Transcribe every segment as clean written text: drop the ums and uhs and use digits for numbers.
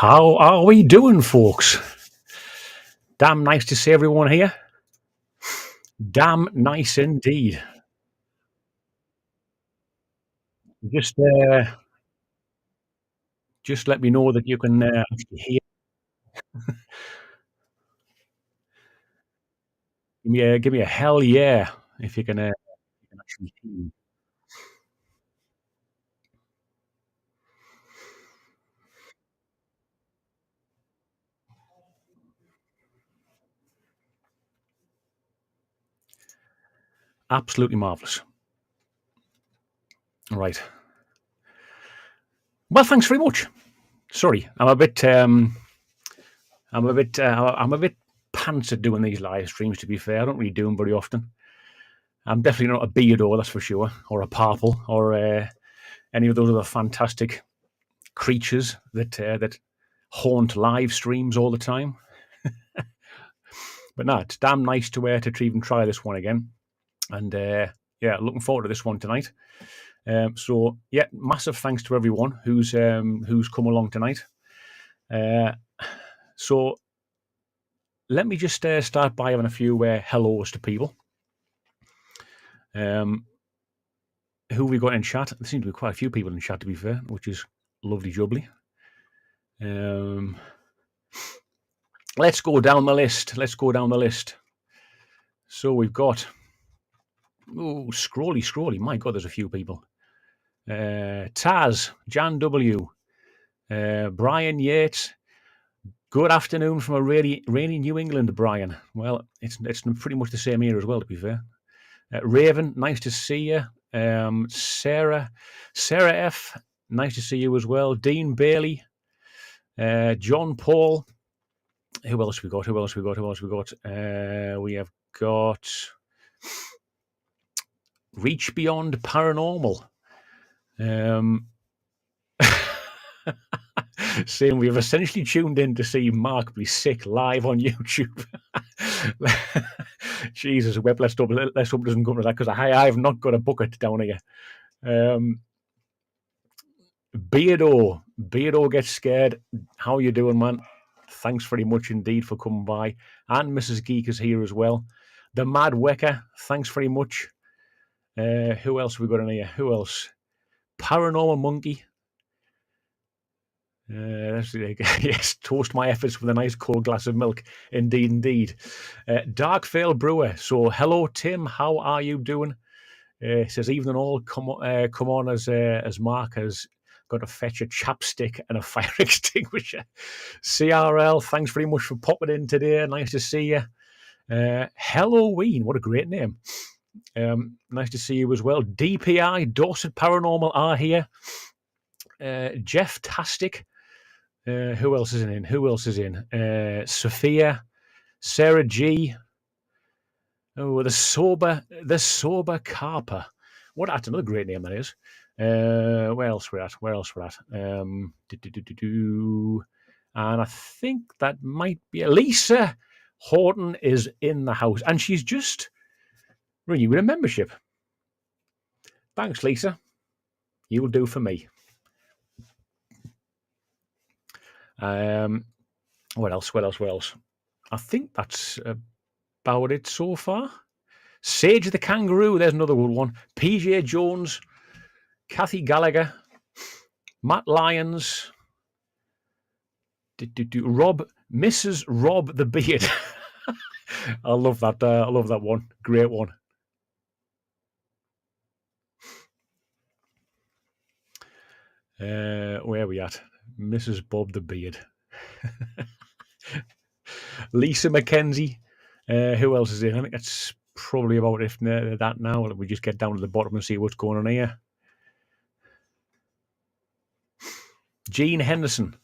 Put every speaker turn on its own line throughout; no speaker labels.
How are we doing, folks? Damn nice to see everyone here. Damn nice indeed. Just, uh, just let me know that you can actually hear. Give me a hell yeah if you can actually hear. Absolutely marvelous. Right. Well, thanks very much. Sorry, I'm a bit pants at doing these live streams. To be fair, I don't really do them very often. I'm definitely not a beardo, that's for sure, or a parple, or any of those other fantastic creatures that haunt live streams all the time. But no, it's damn nice to even try this one again, and yeah, looking forward to this one tonight. So yeah, massive thanks to everyone who's come along tonight. So let me just start by having a few hellos to people. Who we got in chat? There seem to be quite a few people in chat, to be fair, which is lovely jubbly. Let's go down the list. So we've got scrolly. My God, there's a few people. Taz, Jan W, Brian Yates. Good afternoon from a rainy New England, Brian. Well, it's pretty much the same here as well, to be fair. Raven, nice to see you. Sarah F, nice to see you as well. Dean Bailey, John Paul. Who else we got? We have got Reach Beyond Paranormal. Saying we have essentially tuned in to see Mark be sick live on YouTube. Jesus, Web, let's hope it doesn't come to that, because I've not got a bucket down here. Beardo gets scared. How are you doing, man? Thanks very much indeed for coming by. And Mrs. Geek is here as well. The Mad Wecker, thanks very much. Who else have we got in here? Who else? Paranormal Monkey. Yes, toast my efforts with a nice cold glass of milk. Indeed. Dark Veil Brewer. So, hello, Tim. How are you doing? Says, evening all. Come on, as Mark has got to fetch a chapstick and a fire extinguisher. CRL, thanks very much for popping in today. Nice to see you. Halloween, what a great name. Nice to see you as well. DPI, Dorset Paranormal are here. Jeff Tastic. Who else is in? Sophia, Sarah G. Oh, the sober Carper. That's another great name, that is. Where else we're at? And I think that might be Lisa Horton is in the house, and she's just renewing a membership. Thanks, Lisa. You will do for me. What else? I think that's about it so far. Sage the Kangaroo, there's another good one. PJ Jones, Kathy Gallagher, Matt Lyons, Mrs. Rob the Beard. I love that one. Great one. Where are we at? Mrs. Bob the Beard. Lisa McKenzie. Who else is in? I think that's probably about it. That now. We just get down to the bottom and see what's going on here. Jean Henderson.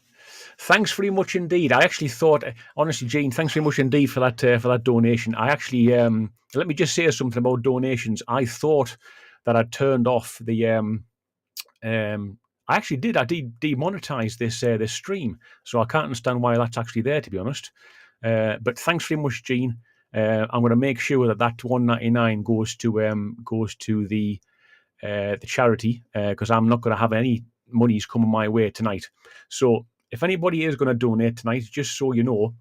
Thanks very much indeed. I actually thought, honestly, Jean, thanks very much indeed for that donation. I actually, let me just say something about donations. I thought that I'd turned off the, I did demonetize this stream, so I can't understand why that's actually there, to be honest. But thanks very much, Jean. I'm going to make sure that $1.99 goes to the charity, because I'm not going to have any monies coming my way tonight. So if anybody is going to donate tonight, just so you know,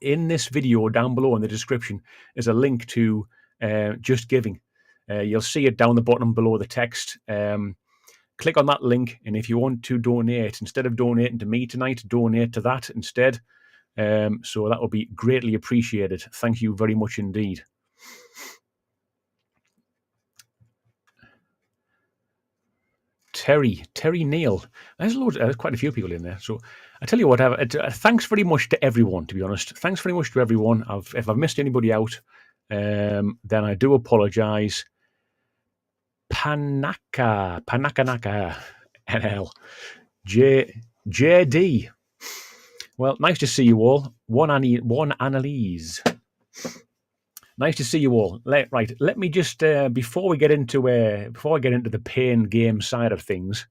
in this video down below in the description is a link to Just Giving. You'll see it down the bottom below the text. Click on that link, and if you want to donate, instead of donating to me tonight, donate to that instead. So that will be greatly appreciated. Thank you very much indeed. Terry Neal. There's quite a few people in there. So I tell you what, thanks very much to everyone, to be honest. Thanks very much to everyone. If I've missed anybody out, then I do apologise. Panaka NL. JD. Well, nice to see you all. One Annalise. Nice to see you all. Right, let me just before I get into the pain game side of things.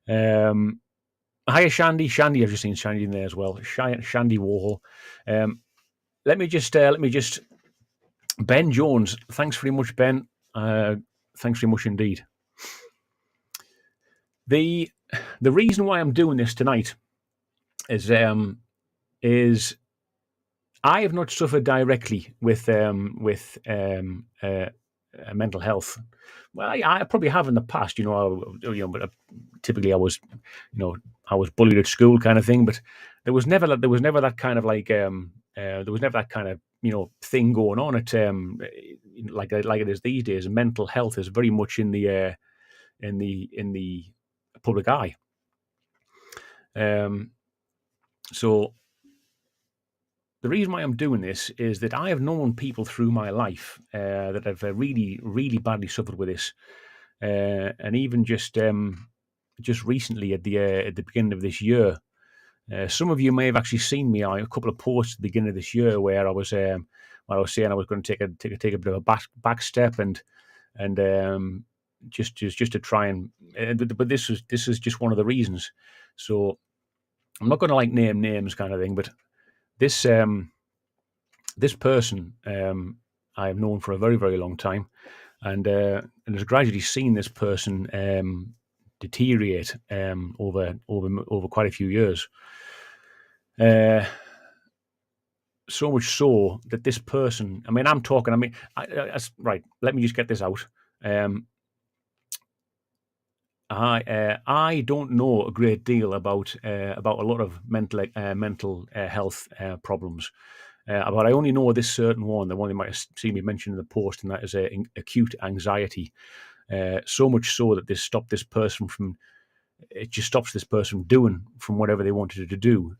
Hiya, Shandy. I've just seen Shandy in there as well. Shandy Warhol. Let me just. Ben Jones. Thanks very much, Ben. Thanks very much indeed. The reason why I'm doing this tonight is I have not suffered directly with mental health. Well, I probably have in the past, but typically I was bullied at school, kind of thing. But there was never that kind of thing going on at like it is these days. Mental health is very much in the public eye. So the reason why I'm doing this is that I have known people through my life that have really, really badly suffered with this, and even just recently at the beginning of this year, some of you may have actually seen me on a couple of posts at the beginning of this year where I was saying I was going to take a bit of a back step and just to try and but this is just one of the reasons. So I'm not going to name names, kind of thing, but this person I have known for a very, very long time, and has gradually seen this person deteriorate over quite a few years. So much so that this person, right, let me just get this out. I don't know a great deal about a lot of mental health problems, but I only know this certain one, the one you might have seen me mention in the post, and that is acute anxiety. So much so that this stops this person from doing from whatever they wanted to do.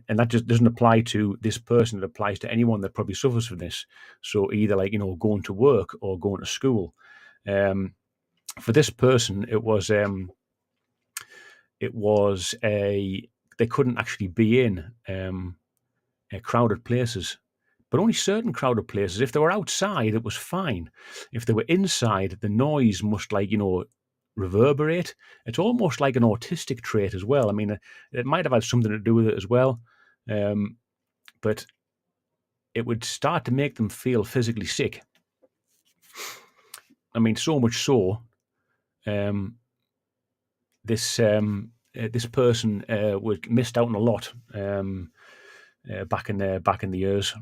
And that just doesn't apply to this person. It applies to anyone that probably suffers from this. So either going to work or going to school. For this person, it was they couldn't actually be in crowded places, but only certain crowded places. If they were outside, it was fine. If they were inside, the noise must reverberate. It's almost like an autistic trait as well. I mean, it might have had something to do with it as well, but it would start to make them feel physically sick. I mean, so much so. This person was missed out on a lot back in the years.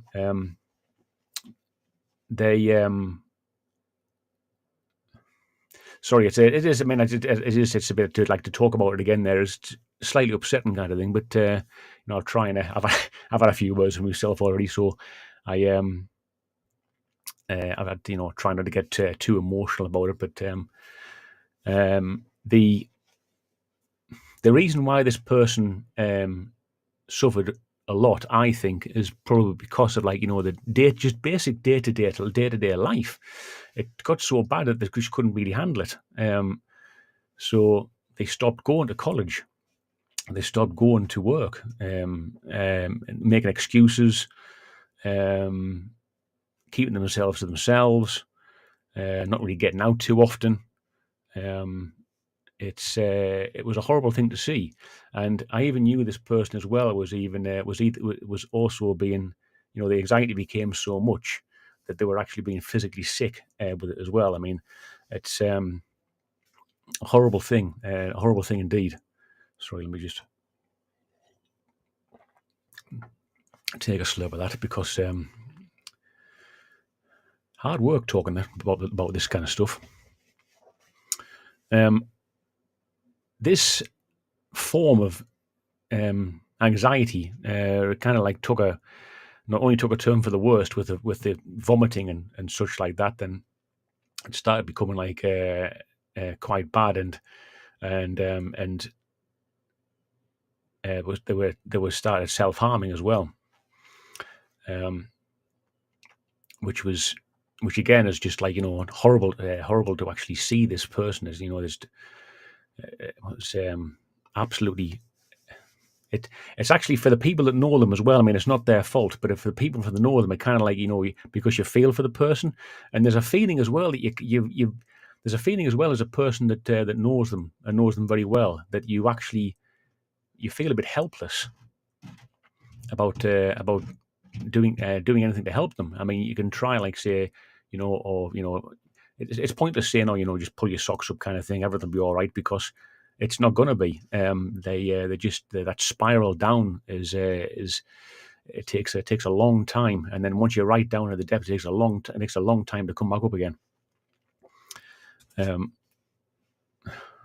Sorry, it is. I mean, it's a bit to talk about it again. There is slightly upsetting kind of thing, but I'll try and I've had a few words from myself already, so I've had trying not to get too emotional about it, but the reason why this person suffered a lot, I think, is probably because of the basic day-to-day life. It got so bad that they just couldn't really handle it. So they stopped going to college. They stopped going to work, making excuses, keeping themselves to themselves, not really getting out too often. It was a horrible thing to see, and I even knew this person as well was also being, the anxiety became so much that they were actually being physically sick with it as well. I mean, it's a horrible thing indeed. Sorry, let me just take a slurp of that because hard work talking about this kind of stuff. This form of anxiety kind of like not only took a turn for the worst with the vomiting and such like that. Then it started becoming like quite bad, and they were started self harming as well, which again is just like horrible to actually see this person as this was absolutely. It's actually for the people that know them as well. I mean, it's not their fault, but for the people that know them, it kind of like because you feel for the person, and there's a feeling as well that there's a feeling as well as a person that that knows them and knows them very well, that you feel a bit helpless about doing anything to help them. I mean, you can try like say it's pointless saying just pull your socks up kind of thing, everything will be all right, because it's not going to be. They just that spiral down is it takes a long time, and then once you're right down at the depth, it takes a long time to come back up again.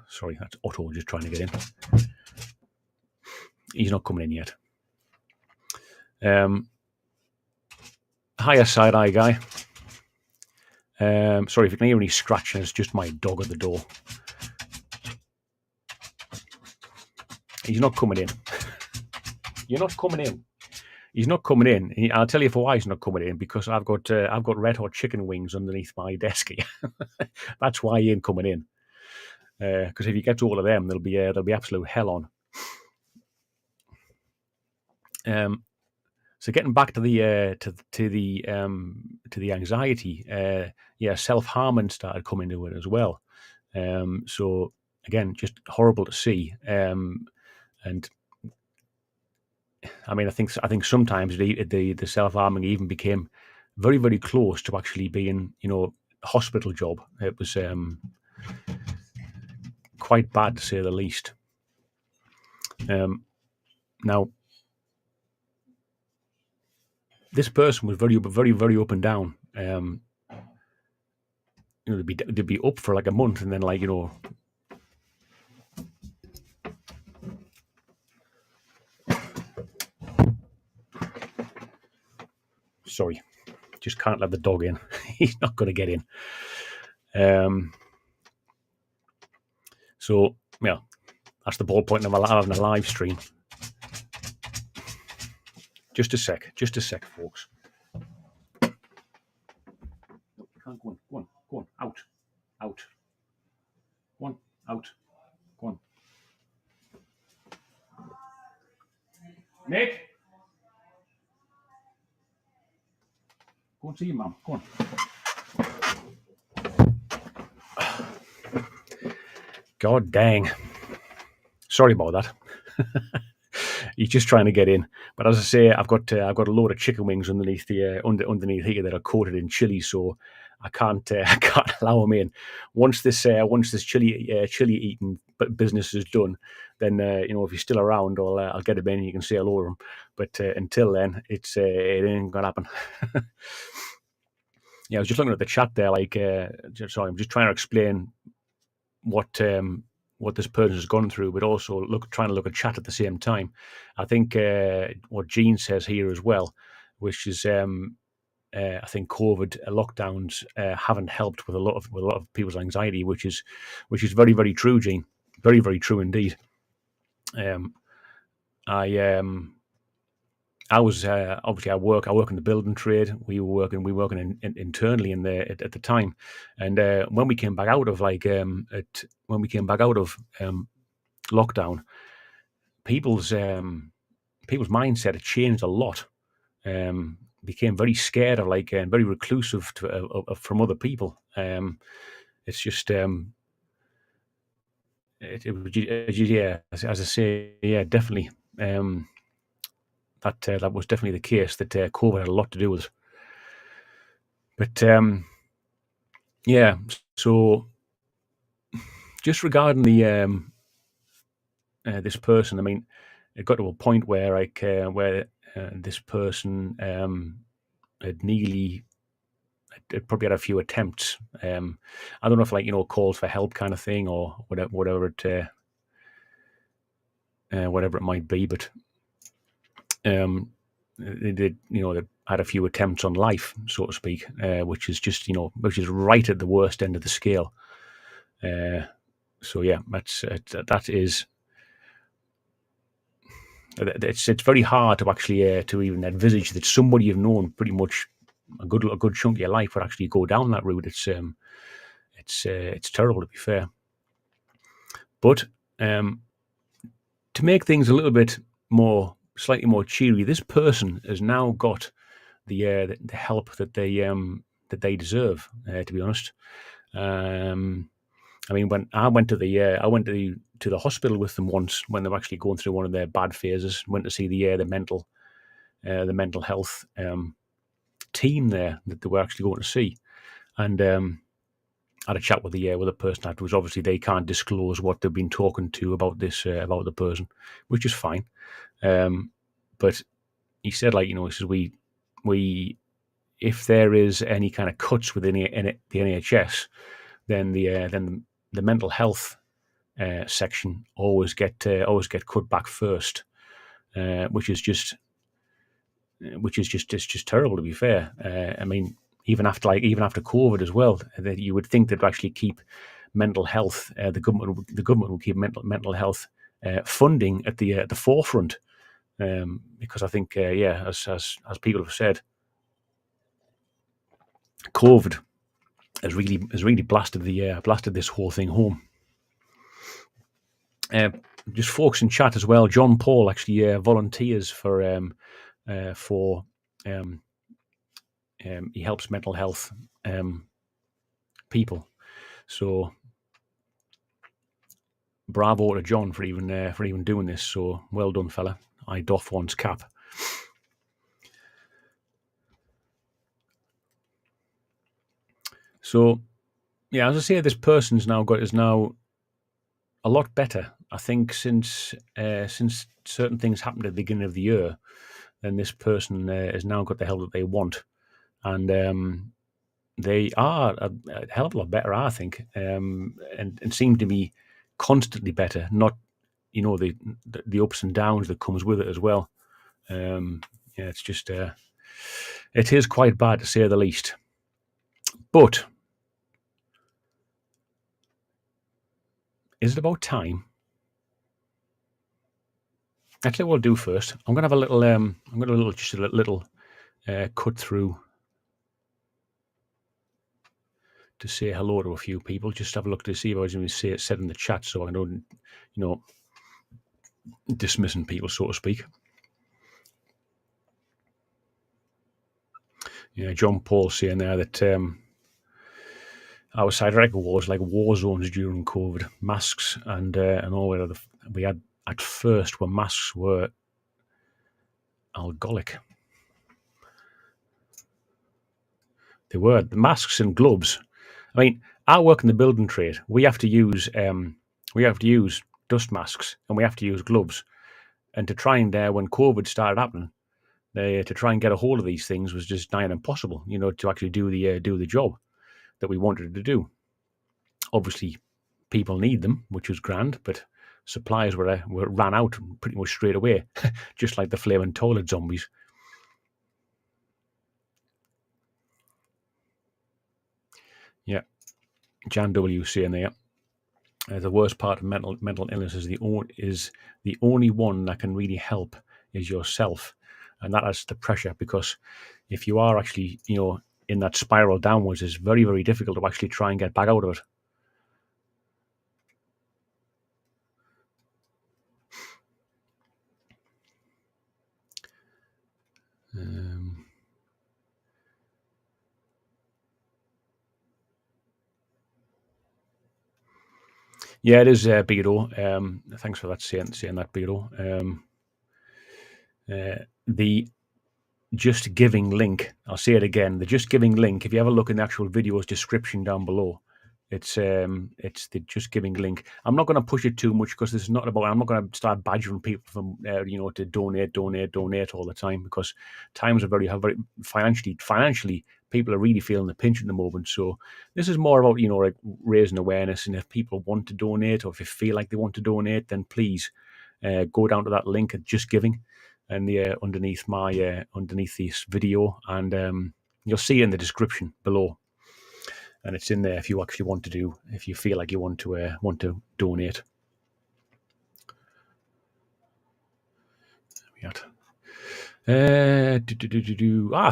Sorry, that's Otto just trying to get in. He's not coming in yet. Hiya, side eye guy. Sorry if you can hear any scratching. It's just my dog at the door. He's not coming in. You're not coming in. He's not coming in. I'll tell you for why he's not coming in, because I've got red hot chicken wings underneath my desk here. That's why he ain't coming in. Because if he gets all of them, there'll be absolute hell on. So getting back to the anxiety, self harming started coming into it as well. So again, just horrible to see. And I mean, I think sometimes the self harming even became very, very close to actually being a hospital job. It was quite bad to say the least. Now, this person was very, very, very up and down. They'd be up for like a month, and then like sorry, just can't let the dog in. He's not going to get in. So yeah, that's the ball point of having a live stream. Just a sec, folks. You can't go on, out, go on, out, go on. Nick, go and see your mum. Go on. God dang. Sorry about that. He's just trying to get in. But as I say, I've got a load of chicken wings underneath underneath here that are coated in chili, so I can't allow him in. Once this chili eating business is done, then if he's still around, I'll get him in. You can say hello to him. But until then, it ain't gonna happen. Yeah, I was just looking at the chat there. Like, sorry, I'm just trying to explain what this person has gone through, but also trying to look at chat at the same time. I think what Jean says here as well, which is I think COVID lockdowns haven't helped with a lot of people's anxiety, which is very, very true, Jean. Very, very true indeed. I was obviously I work in the building trade. We were working internally at the time, and when we came back out of lockdown, people's mindset had changed a lot. Became very scared of and very reclusive from other people. It's just as I say, yeah, definitely. That was definitely the case, that COVID had a lot to do with it. But so just regarding the this person. I mean, it got to a point where this person had nearly it probably had a few attempts. I don't know if calls for help kind of thing or whatever it might be, but they did they had a few attempts on life, so to speak, which is just which is right at the worst end of the scale. So yeah, that is. It's very hard to actually to even envisage that somebody you've known pretty much a good chunk of your life would actually go down that route. It's terrible, to be fair. But to make things a little bit slightly more cheery, this person has now got the help that they deserve. To be honest, I mean, when I went to the hospital with them once when they were actually going through one of their bad phases, went to see the mental health team there that they were actually going to see, and had a chat with the person afterwards. Obviously, they can't disclose what they've been talking to about this about the person, which is fine. But he said, he says we if there is any kind of cuts within the NHS, then the mental health section always get cut back first, which is just it's just terrible, to be fair. I mean, even after COVID as well, that you would think they'd actually keep mental health. The government will keep mental health funding at the forefront, because I think as people have said, COVID has really blasted this whole thing home. Just folks in chat as well. John Paul actually volunteers for he helps mental health people. So bravo to John for even doing this. So well done, fella. I doff one's cap. So yeah, as I say, this person's is now a lot better. I think since certain things happened at the beginning of the year, then this person has now got the help that they want, and they are a hell of a lot better, I think, and seem to be constantly better. Not the ups and downs that comes with it as well. It's just it is quite bad, to say the least. But is it about time? Actually, what I'll do first, I'm going to have a little cut through to say hello to a few people. Just have a look to see if I was going to said in the chat, so I don't, dismissing people, so to speak. Yeah, John Paul saying there that outside record was like war zones during COVID. Masks and all that we had at first when masks were alcoholic. They were the masks and gloves. I mean, I work in the building trade. We have to use dust masks and we have to use gloves. And to try and when COVID started happening, to try and get a hold of these things was just nigh impossible. To actually do the job that we wanted to do. Obviously, people need them, which was grand, but supplies were ran out pretty much straight away, just like the flaming toilet zombies. Yeah, Jan W saying there. The worst part of mental illness is the only one that can really help is yourself, and that adds the pressure, because if you are actually in that spiral downwards, it's very, very difficult to actually try and get back out of it. Yeah, it is Beardo. Thanks for that saying that, Beardo. The Just Giving link, I'll say it again, the Just Giving link, if you have a look in the actual video's description down below, It's the Just Giving link. I'm not going to push it too much because this is not about. I'm not going to start badgering people from to donate all the time, because times are very financially people are really feeling the pinch at the moment. So this is more about like raising awareness, and if people want to donate or if they feel like they want to donate, then please go down to that link at Just Giving, and underneath this video, and you'll see it in the description below. And it's in there if you actually want to if you feel like you want to donate.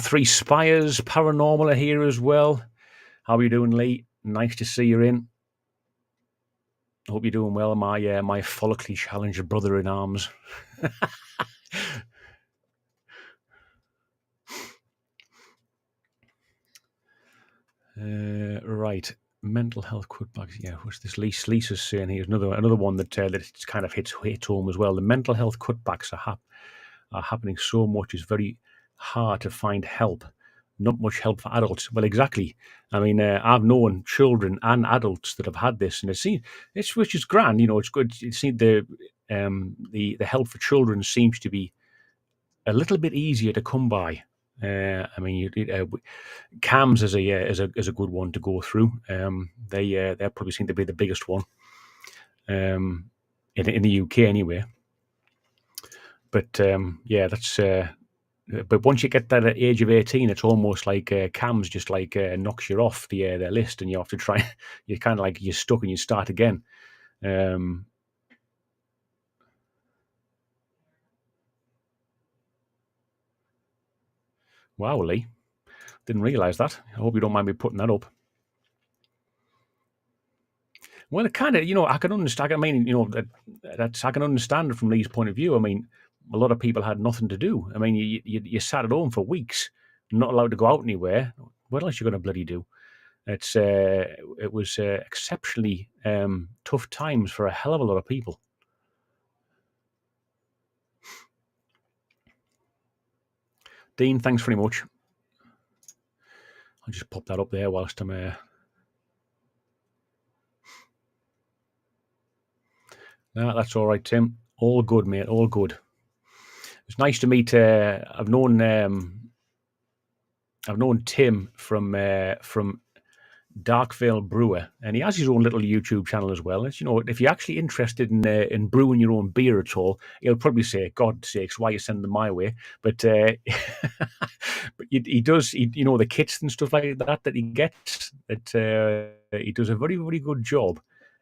Three Spires Paranormal are here as well. How are you doing, Lee? Nice to see you in. Hope you're doing well, my follically challenged brother in arms. Right. Mental health cutbacks. Yeah, what's this? Lisa's saying here. Another one that it's kind of hits home as well. The mental health cutbacks are happening so much. It's very hard to find help. Not much help for adults. Well, exactly. I mean, I've known children and adults that have had this, and which is grand. It's good. The help for children seems to be a little bit easier to come by. I mean, CAMS is a good one to go through. They probably seem to be the biggest one in the UK anyway. But that's. But once you get that at age of 18, it's almost like CAMS just like knocks you off their list, and you have to try. You're kind of like you're stuck and you start again. Wow, Lee, didn't realise that. I hope you don't mind me putting that up. Well, it kind of, I can understand. I mean, I can understand it from Lee's point of view. I mean, a lot of people had nothing to do. I mean, you sat at home for weeks, not allowed to go out anywhere. What else are you going to bloody do? It was exceptionally tough times for a hell of a lot of people. Dean, thanks very much. I'll just pop that up there whilst I'm. No, that's all right, Tim. All good, mate. All good. It's nice to meet. I've known Tim from Darkvale Brewer, and he has his own little YouTube channel as well. It's, if you're actually interested in brewing your own beer at all, he'll probably say, "God's sakes, why you send them my way?" But but he does, the kits and stuff like that he gets. That he does a very, very good job.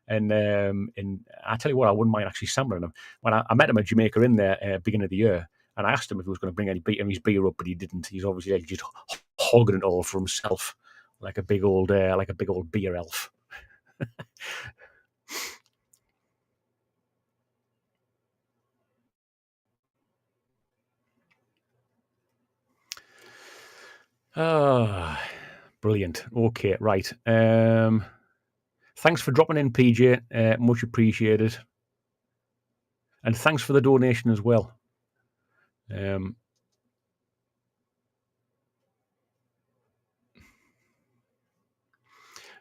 And I tell you what, I wouldn't mind actually sampling them. When I met him at Jamaica in there beginning of the year, and I asked him if he was going to bring his beer up, but he didn't. He's obviously like just hogging it all for himself, like a big old beer elf. Brilliant. Okay, right. Thanks for dropping in, PJ. Much appreciated. And thanks for the donation as well.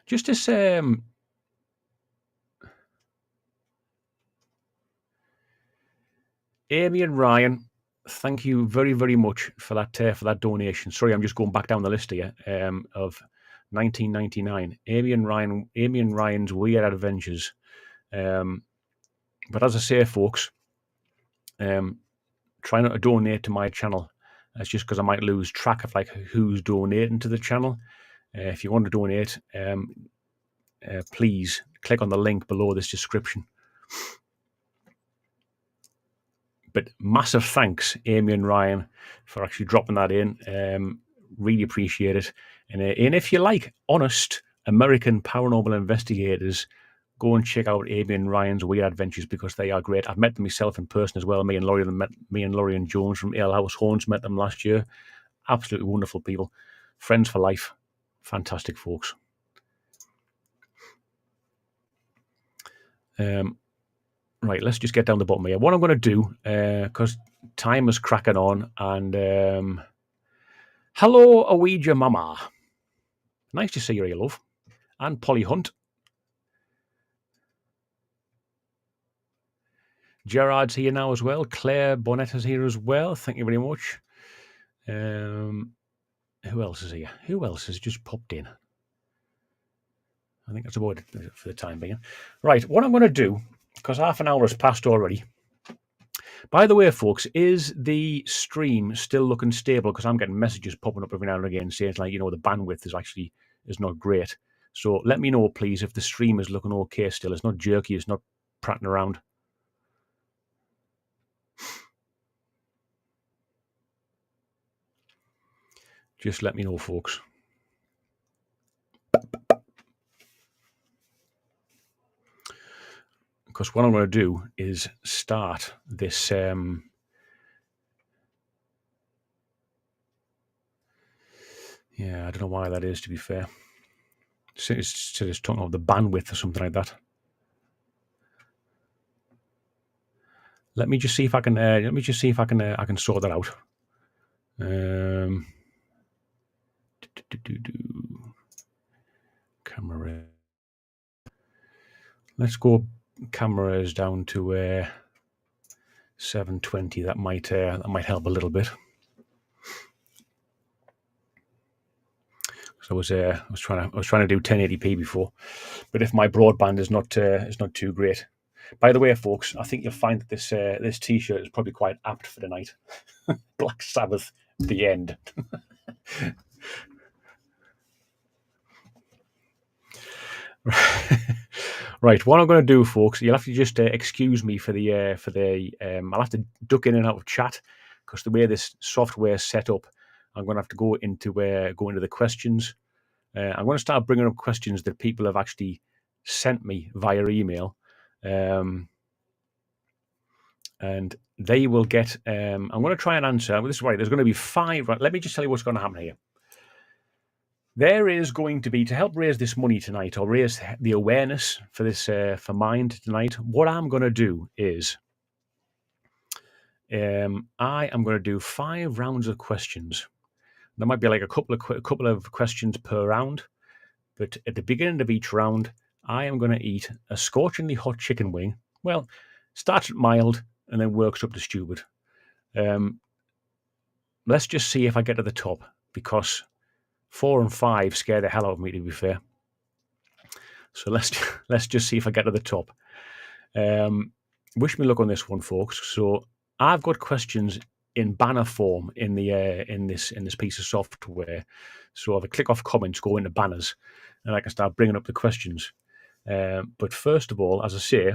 Just as Amy and Ryan, thank you very, very much for that donation. Sorry, I'm just going back down the list here of 1999. Amy and Ryan's Weird Adventures. But as I say, folks, try not to donate to my channel. That's just because I might lose track of like who's donating to the channel. If you want to donate, please click on the link below this description. But massive thanks, Amy and Ryan, for actually dropping that in. Really appreciate it. And if you like honest American paranormal investigators, go and check out Amy and Ryan's Weird Adventures, because they are great. I've met them myself in person as well. Me and Laurie and Jones from Ale House Horns met them last year. Absolutely wonderful people. Friends for life. Fantastic folks. Right, let's just get down the bottom here. What I'm going to do, because time is cracking on, and hello, Ouija Mama. Nice to see you, love. And Polly Hunt. Gerard's here now as well. Claire Bonnetta's here as well. Thank you very much. Who else is here? Who else has just popped in? I think that's about it for the time being. Right, what I'm going to do, because half an hour has passed already. By the way, folks, is the stream still looking stable? Because I'm getting messages popping up every now and again saying, like, the bandwidth is not great. So let me know, please, if the stream is looking okay still. It's not jerky. It's not prattling around. Just let me know, folks. Because what I'm going to do is start this. Yeah, I don't know why that is, to be fair. It's talking about the bandwidth or something like that. Let me just see if I can. I can sort that out. Camera. Let's go cameras down to 720. That might help a little bit. So I was trying to do 1080p before, but if my broadband is not too great. By the way, folks, I think you'll find that this T-shirt is probably quite apt for tonight. Black Sabbath, the end. Right, what I'm going to do, folks, you'll have to just excuse me for the I'll have to duck in and out of chat because the way this software is set up, I'm going to have to go into the questions. I'm going to start bringing up questions that people have actually sent me via email, and they will get. I'm going to try and answer. This is right. There's going to be 5. Right, let me just tell you what's going to happen here. There is going to be, to help raise this money tonight, or raise the awareness for this for Mind tonight. What I'm going to do is, I am going to do 5 rounds of questions. There might be like a couple of questions per round, but at the beginning of each round, I am going to eat a scorchingly hot chicken wing. Well, starts at mild and then works up to stupid. Let's just see if I get to the top, because 4 and 5 scare the hell out of me, to be fair. So let's just see if I get to the top. Wish me luck on this one, folks. So I've got questions in banner form in this piece of software. So if I click off comments, go into banners, and I can start bringing up the questions. But first of all, as I say,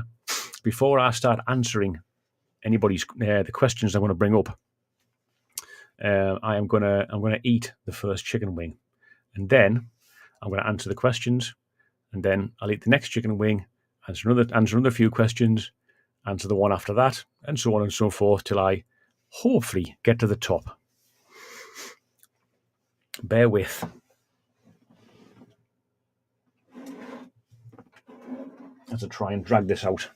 before I start answering anybody's the questions I'm going to bring up, I'm gonna eat the first chicken wing, and then I'm going to answer the questions, and then I'll eat the next chicken wing, answer another few questions, answer the one after that, and so on and so forth till I hopefully get to the top. Bear with. As I try and drag this out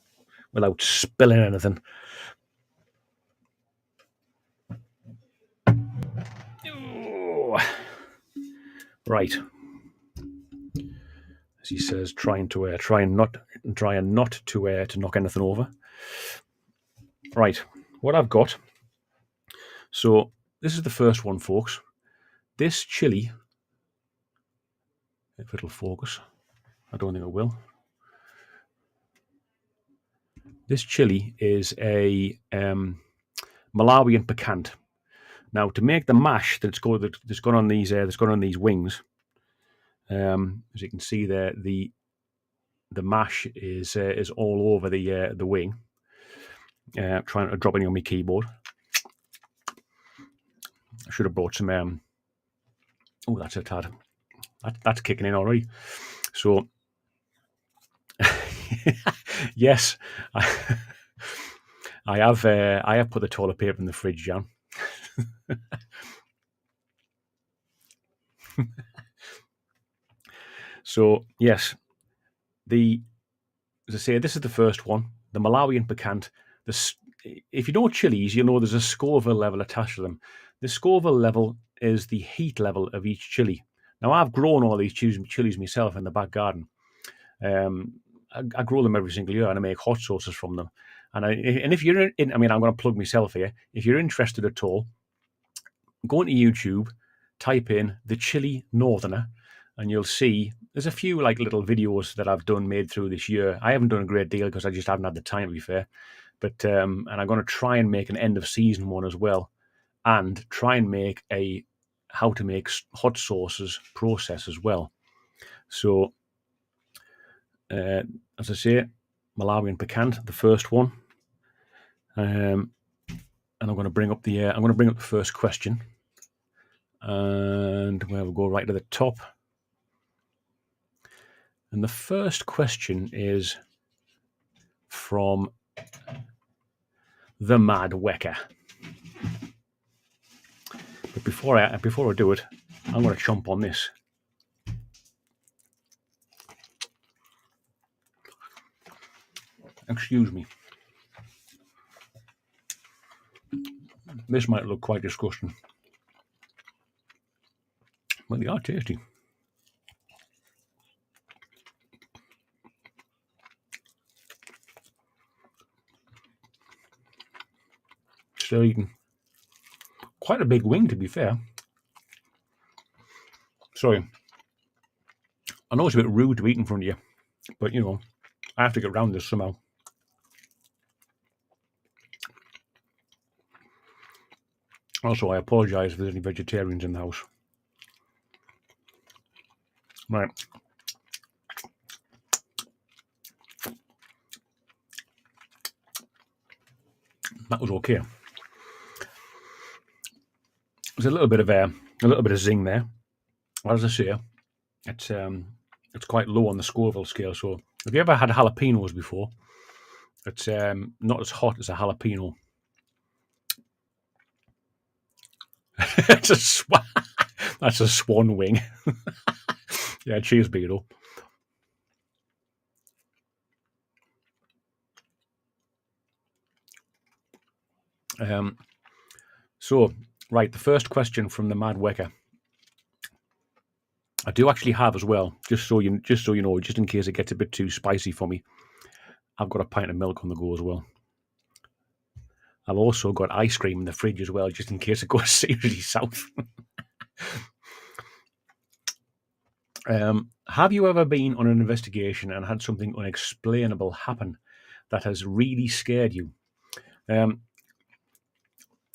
without spilling anything. Oh. Right. As he says, trying not to knock anything over. Right. What I've got. So this is the first one, folks. This chili, if it'll focus, I don't think it will. This chili is a Malawian picant. Now, to make the mash that's gone on these wings, as you can see there, the mash is all over the wing. Trying to drop it on my keyboard. I should have brought some. Oh, that's a tad. That's kicking in already. So, yes, I have put the toilet paper in the fridge, Jan. So yes, as I say, this is the first one, the Malawian picant. If you know chilies, you'll know there's a Scoville level attached to them. The Scoville level is the heat level of each chili. Now, I've grown all these chilies myself in the back garden. I grow them every single year, and I make hot sauces from them. And if you're in, I mean, I'm going to plug myself here. If you're interested at all, go into YouTube, type in the Chili Northerner, and you'll see there's a few like little videos that I've done made through this year. I haven't done a great deal because I just haven't had the time, to be fair. But and I'm going to try and make an end of season one as well, and try and make a how to make hot sauces process as well. So, as I say, Malawian pecan, the first one, and I'm going to bring up the first question, and we'll go right to the top. And the first question is from the Mad Wecker. But before I do it, I'm going to chomp on this. Excuse me. This might look quite disgusting, but they are tasty. Still eating. Quite a big wing, to be fair. Sorry. I know it's a bit rude to eat in front of you, but you know, I have to get around this somehow. Also, I apologise if there's any vegetarians in the house. Right. That was okay. There's a little bit of zing there. As I say, it's quite low on the Scoville scale. So, have you ever had jalapenos before? It's not as hot as a jalapeno. That's a swan wing. Yeah, cheers, Beetle. So, right, the first question from the Mad Wecker. I do actually have as well, just so you know, just in case it gets a bit too spicy for me. I've got a pint of milk on the go as well. I've also got ice cream in the fridge as well, just in case it goes seriously south. Have you ever been on an investigation and had something unexplainable happen that has really scared you?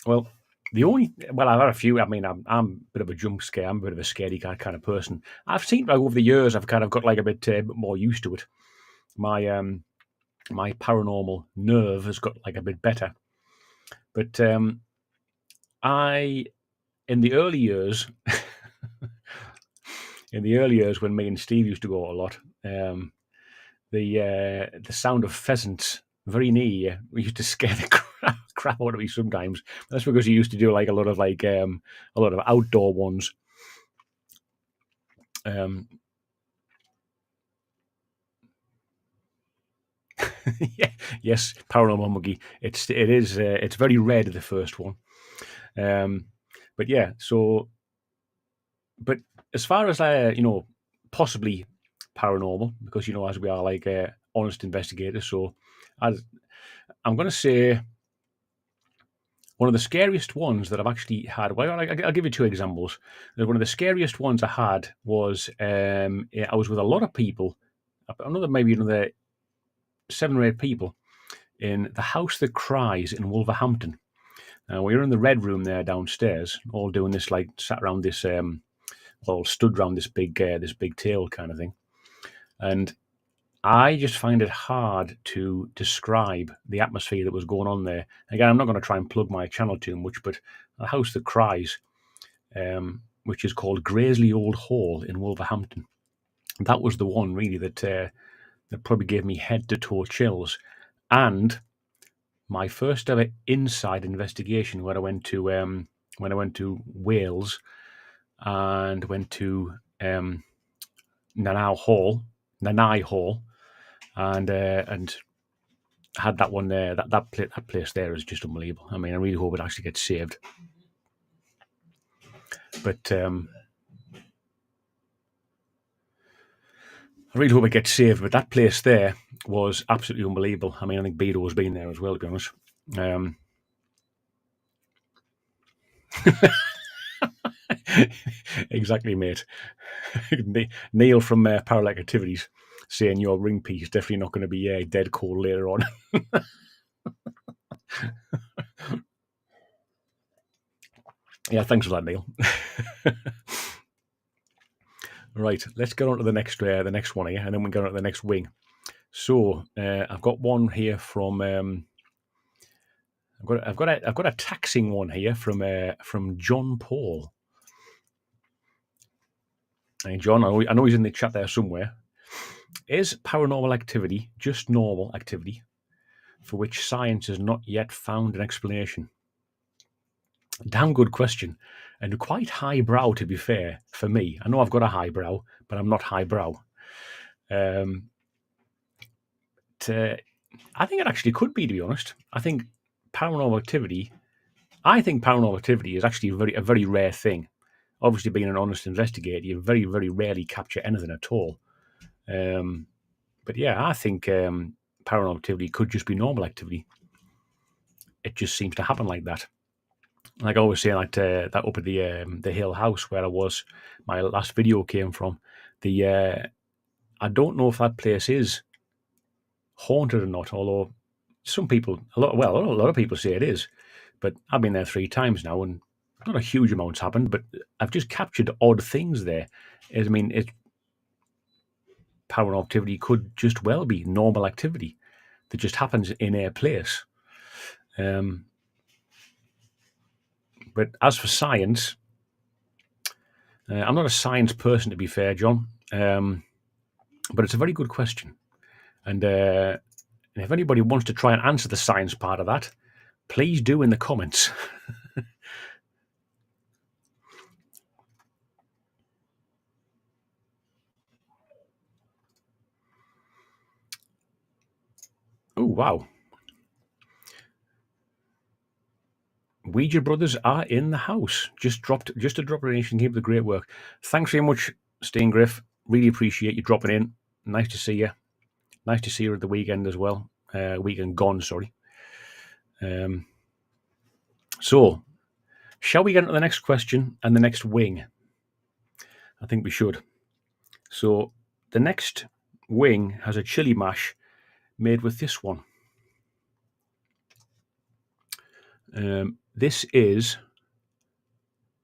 Well, I've had a few. I mean, I'm a bit of a jump scare. I'm a bit of a scaredy cat kind of person. I've seen like over the years, I've kind of got like a bit more used to it. My my paranormal nerve has got like a bit better. But in the early years, when me and Steve used to go a lot, the sound of pheasants very near you, we used to scare the crap out of me sometimes. That's because he used to do like a lot of outdoor ones. Yeah, yes, Paranormal Monkey. It's very red, the first one. But yeah, but as far as possibly paranormal, because as we are like honest investigators, so I'm going to say one of the scariest ones that I've actually had. Well, I'll give you two examples. One of the scariest ones I had was I was with a lot of people. Maybe another 7 or 8 people in the House That Cries in Wolverhampton. We were in the red room there downstairs, all doing this, like sat around this, all stood around this big table kind of thing. And I just find it hard to describe the atmosphere that was going on there. Again, I'm not going to try and plug my channel too much, but the House That Cries, which is called Graiseley Old Hall in Wolverhampton, that was the one really that probably gave me head to toe chills. And my first ever inside investigation, when I went to Wales and went to Nanai Hall, and had that one there. That place there is just unbelievable. I mean, I really hope it actually gets saved. But I really hope it gets saved, but that place there was absolutely unbelievable. I mean, I think Beto has been there as well, to be honest. Exactly, mate. Neil from Parallel Activities saying your ring piece is definitely not going to be dead cold later on. Yeah, thanks for that, Neil. Right, let's get on to the next one here, and then we go on to the next wing. So I've got one here from I've got a taxing one here from John Paul. Hey, John, I know he's in the chat there somewhere. Is paranormal activity just normal activity for which science has not yet found an explanation? Damn good question, and quite highbrow, to be fair, for me. I know I've got a highbrow, but I'm not highbrow. I think it actually could be, to be honest. I think paranormal activity is actually a very rare thing. Obviously, being an honest investigator, you very, very rarely capture anything at all. But yeah, I think paranormal activity could just be normal activity. It just seems to happen like that. Like I always say, like that up at the Hill House where my last video came from. I don't know if that place is haunted or not. Although a lot of people say it is. But I've been there 3 times now, and not a huge amount's happened. But I've just captured odd things there. I mean, paranormal activity could just well be normal activity that just happens in a place. But as for science, I'm not a science person, to be fair, John. But it's a very good question. And if anybody wants to try and answer the science part of that, please do in the comments. Oh, wow. Ouija brothers are in the house. Just a drop donation. Keep the great work. Thanks very much, Steingriff. Really appreciate you dropping in. Nice to see you. Nice to see you at the weekend as well. Weekend gone, sorry. So, shall we get into the next question and the next wing? I think we should. So, the next wing has a chili mash made with this one. This is,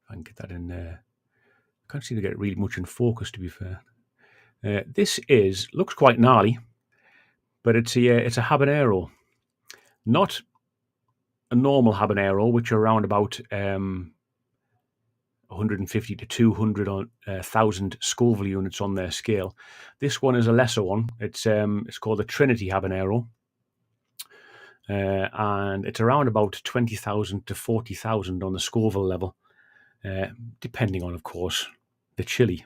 if I can get that in there. I can't seem to get it really much in focus, to be fair. This looks quite gnarly, but it's a habanero, not a normal habanero, which are around about 150 to 200,000 Scoville units on their scale. This one is a lesser one. It's called the Trinity habanero, and it's around about 20,000 to 40,000 on the Scoville level, depending on, of course, the chili.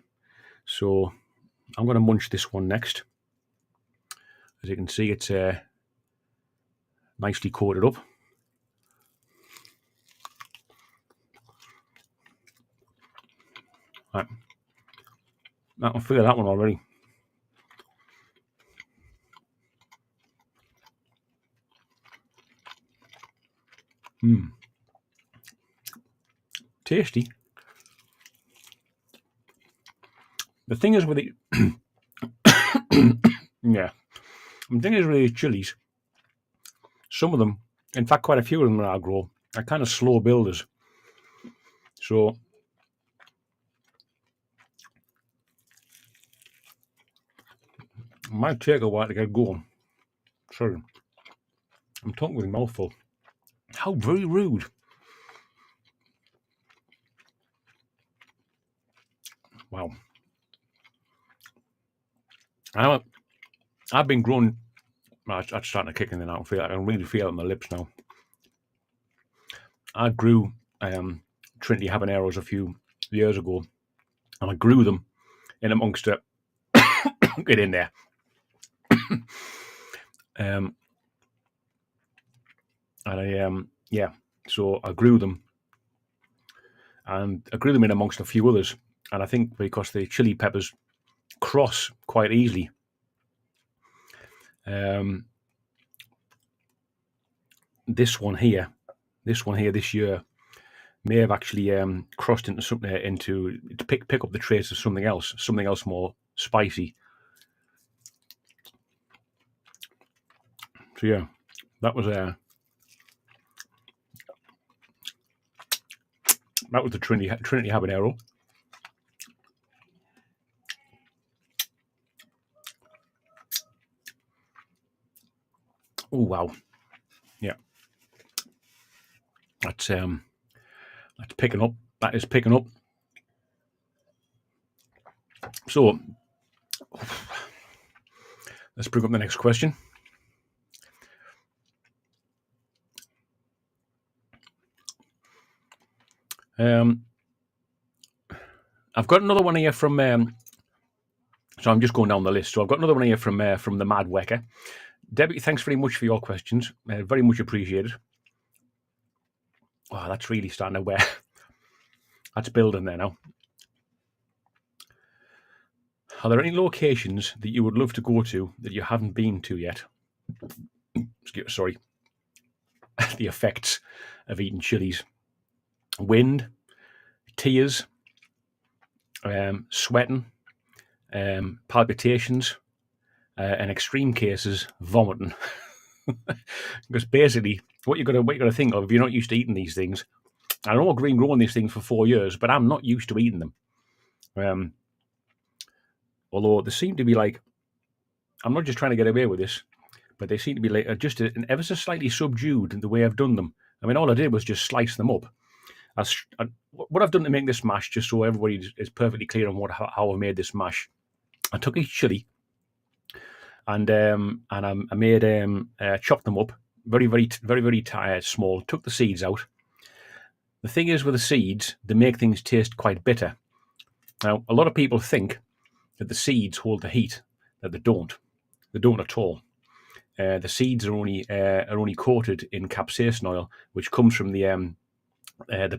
So I'm going to munch this one next. As you can see, it's nicely coated up. Right. I can feel that one already. Tasty. The thing is with the yeah, the thing is with these chilies, some of them, in fact, quite a few of them that I grow, are kind of slow builders. So it might take a while to get going. Sorry, I'm talking with a mouthful. How very rude. Wow. I've been growing. That's starting to kick in now. I can really feel it on my lips now. I grew Trinity habaneros a few years ago, and I grew them in amongst it. Get in there. And so I grew them, and I grew them in amongst a few others. And I think because the chili peppers cross quite easily. This one here this year may have actually crossed into something to pick up the traits of something else more spicy. So yeah, that was the Trinity habanero. Oh wow, yeah, that's picking up. That is picking up. So let's bring up the next question. I've got another one here from. So I'm just going down the list. So I've got another one here from the Mad Wecker. Debbie, thanks very much for your questions. Very much appreciated. Oh, that's really starting to wear. That's building there now. Are there any locations that you would love to go to that you haven't been to yet? Sorry. The effects of eating chilies. Wind, tears, sweating, palpitations, and extreme cases, vomiting. Because basically, what you're gonna think of if you're not used to eating these things. I know I've been growing these things for 4 years, but I'm not used to eating them. Although they seem to be like, I'm not just trying to get away with this, but they seem to be like just an ever so slightly subdued in the way I've done them. I mean, all I did was just slice them up. What I've done to make this mash, just so everybody is perfectly clear on how I made this mash, I took each chili and I made chopped them up very small. Took the seeds out. The thing is with the seeds, they make things taste quite bitter. Now, a lot of people think that the seeds hold the heat. That they don't. They don't at all. The seeds are only coated in capsaicin oil, which comes from the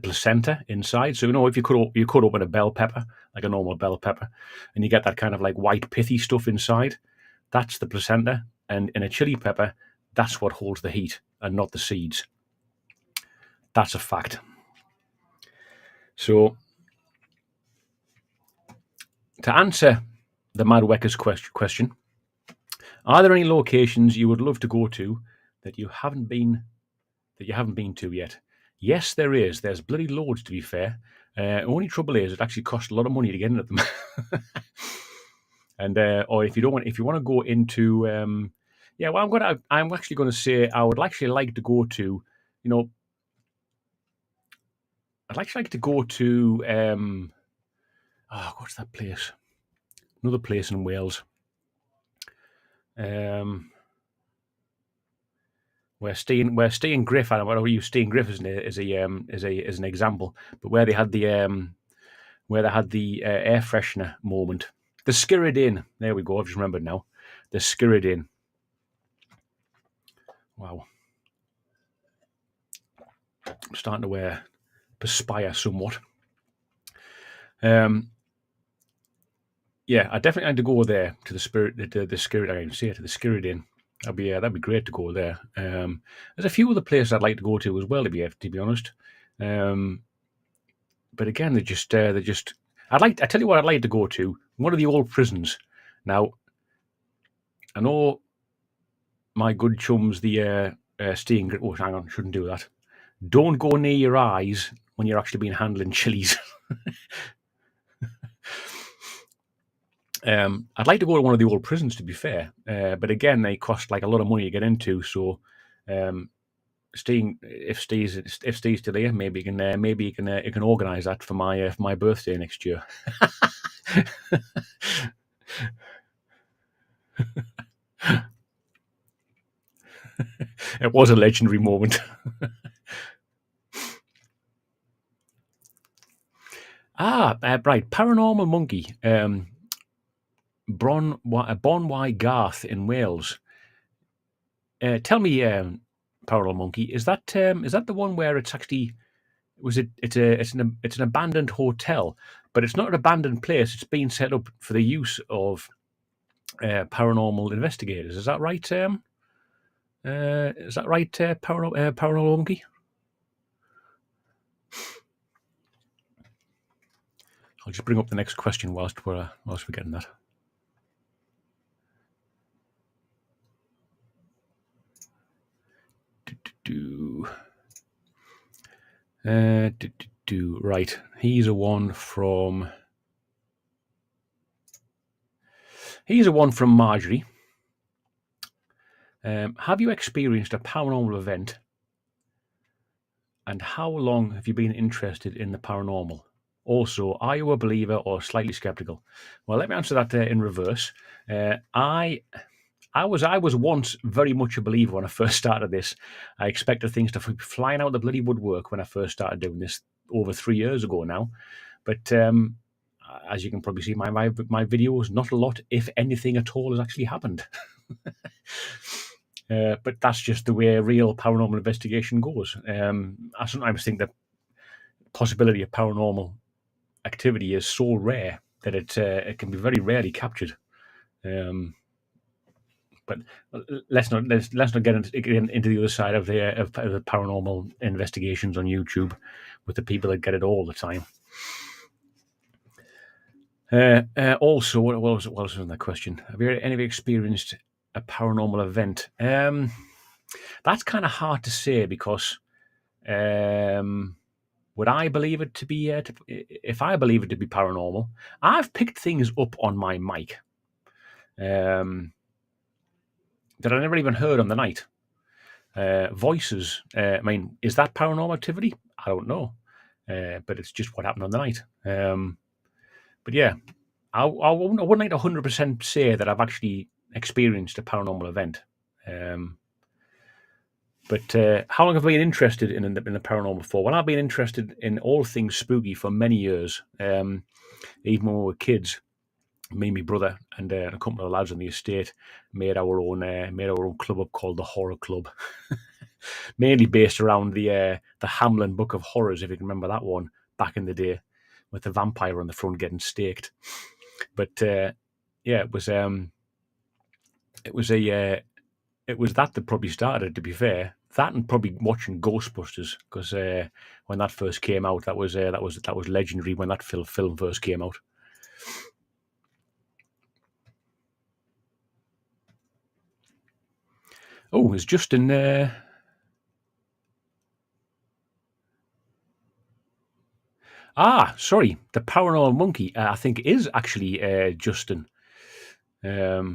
placenta inside. So if you cut open a bell pepper, like a normal bell pepper, and you get that kind of like white pithy stuff inside, that's the placenta. And in a chili pepper, that's what holds the heat, and not the seeds. That's a fact. So to answer the Mad Wecker's question, are there any locations you would love to go to that you haven't been to yet? Yes, there is. There's bloody loads, to be fair. Only trouble is it actually costs a lot of money to get into them. And or if you want to go into, I'm actually going to say I would actually like to go to, I'd actually like to go to, what's that place? Another place in Wales. Where Steve Griff, I don't want to use Steve Griff as an example, but where they had the air freshener moment, the Skirrid. There we go. I've just remembered now. The Skirrid. Wow, I'm starting to perspire somewhat. Yeah, I definitely had to go there to the Skirrid. I can say it, to the Skirrid. That'd be great to go there. There's a few other places I'd like to go to as well, to be honest. But again, I tell you what I'd like to go to. One of the old prisons. Now, I know my good chums, the Steve. Oh, hang on, shouldn't do that. Don't go near your eyes when you're actually been handling chilies. I'd like to go to one of the old prisons, to be fair, but again, they cost like a lot of money to get into. So, Steve, if Steve's still here, maybe you can organise that for my birthday next year. It was a legendary moment. Right, Paranormal Monkey. Bonwy Garth in Wales. Tell me, Paranormal Monkey, is that the one where it's actually it's an abandoned hotel, but it's not an abandoned place. It's been set up for the use of paranormal investigators. Is that right? Paranormal Monkey? I'll just bring up the next question whilst we're getting that. Right, he's a one from Marjorie. Have you experienced a paranormal event, and how long have you been interested in the paranormal? Also, are you a believer or slightly skeptical? Well, let me answer that in reverse. I was once very much a believer when I first started this. I expected things to be flying out the bloody woodwork when I first started doing this over 3 years ago now. But as you can probably see, my videos, not a lot, if anything at all, has actually happened. But that's just the way real paranormal investigation goes. I sometimes think the possibility of paranormal activity is so rare that it can be very rarely captured. But let's not get into the other side of the paranormal investigations on YouTube with the people that get it all the time. Also, what was in that question? Have you any experienced a paranormal event? That's kind of hard to say because would I believe it to be? If I believe it to be paranormal, I've picked things up on my mic that I never even heard on the night. Voices. I mean, is that paranormal activity? I don't know, but it's just what happened on the night. But yeah, I wouldn't like to 100% say that I've actually experienced a paranormal event. But how long have I been interested in the paranormal for? Well, I've been interested in all things spooky for many years. Even when we were kids, me and my brother and a couple of lads on the estate made our own club up called the Horror Club, mainly based around the Hamlin Book of Horrors, if you can remember that one back in the day, with the vampire on the front getting staked. But yeah, it was that probably started. To be fair, that and probably watching Ghostbusters, because when that first came out, that was legendary when that film first came out. Oh, is Justin there? Sorry, the Paranormal Monkey. I think is actually Justin. Yes,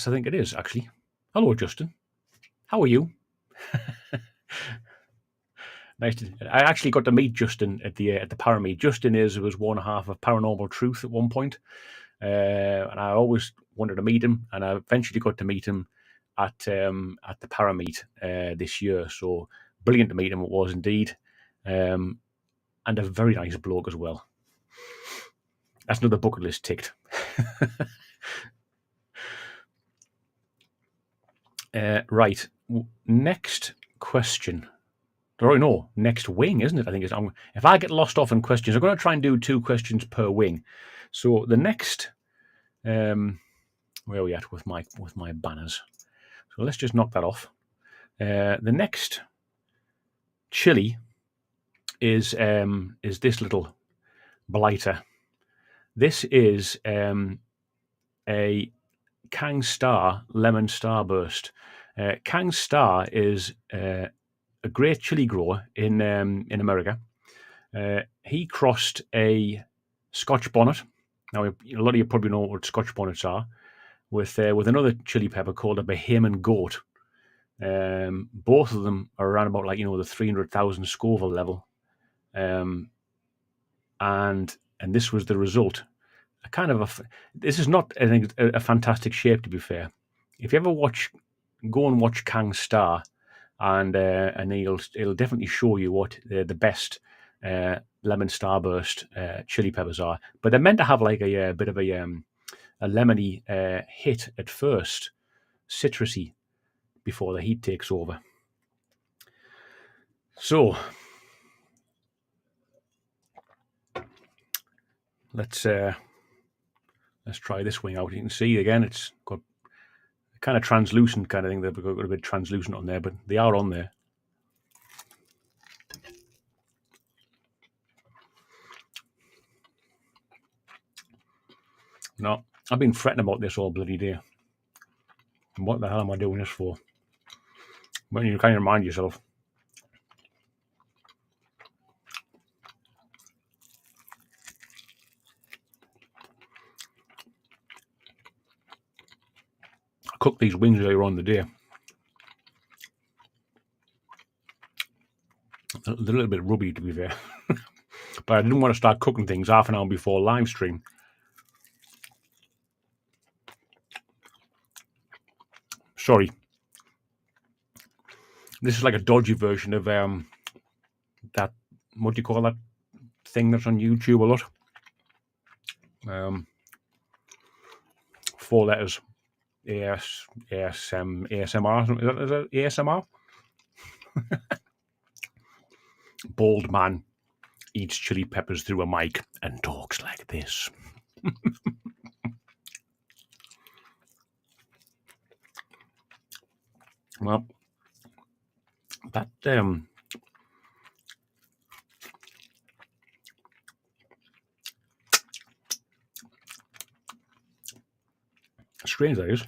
I think it is actually. Hello, Justin. How are you? Nice. I actually got to meet Justin at the Parameet. Justin was one half of Paranormal Truth at one point, and I always wanted to meet him, and I eventually got to meet him at the Parameet this year. So brilliant to meet him. It was indeed, and a very nice bloke as well. That's another bucket list ticked. Right. Next question. Or no, next wing, isn't it? I think it's. If I get lost off in questions, I'm going to try and do 2 questions per wing. So the next, where are we at with my banners? So let's just knock that off. The next chili is this little blighter. This is a Kang Star Lemon Starburst. Kang Star is a great chili grower in America. He crossed a Scotch bonnet. Now, a lot of you probably know what Scotch bonnets are, with another chili pepper called a Bahamian goat. Both of them are around about the 300,000 Scoville level, and this was the result. This is not a fantastic shape, to be fair. If you ever go and watch Kang Star, and it'll definitely show you what the best lemon starburst chili peppers are. But they're meant to have like a bit of a lemony hit at first, citrusy, before the heat takes over. So let's try this wing out. You can see again, it's got a kind of translucent kind of thing. They've got a bit translucent on there, but they are on there. No, I've been fretting about this all bloody day. What the hell am I doing this for? When you kind of remind yourself. I cooked these wings earlier on in the day. They're a little bit rubby, to be fair. But I didn't want to start cooking things half an hour before live stream. Sorry. This is like a dodgy version of that, what do you call that thing that's on YouTube a lot? 4 letters. ASMR. Is that ASMR? Bald man eats chili peppers through a mic and talks like this. Well, that strange, that is,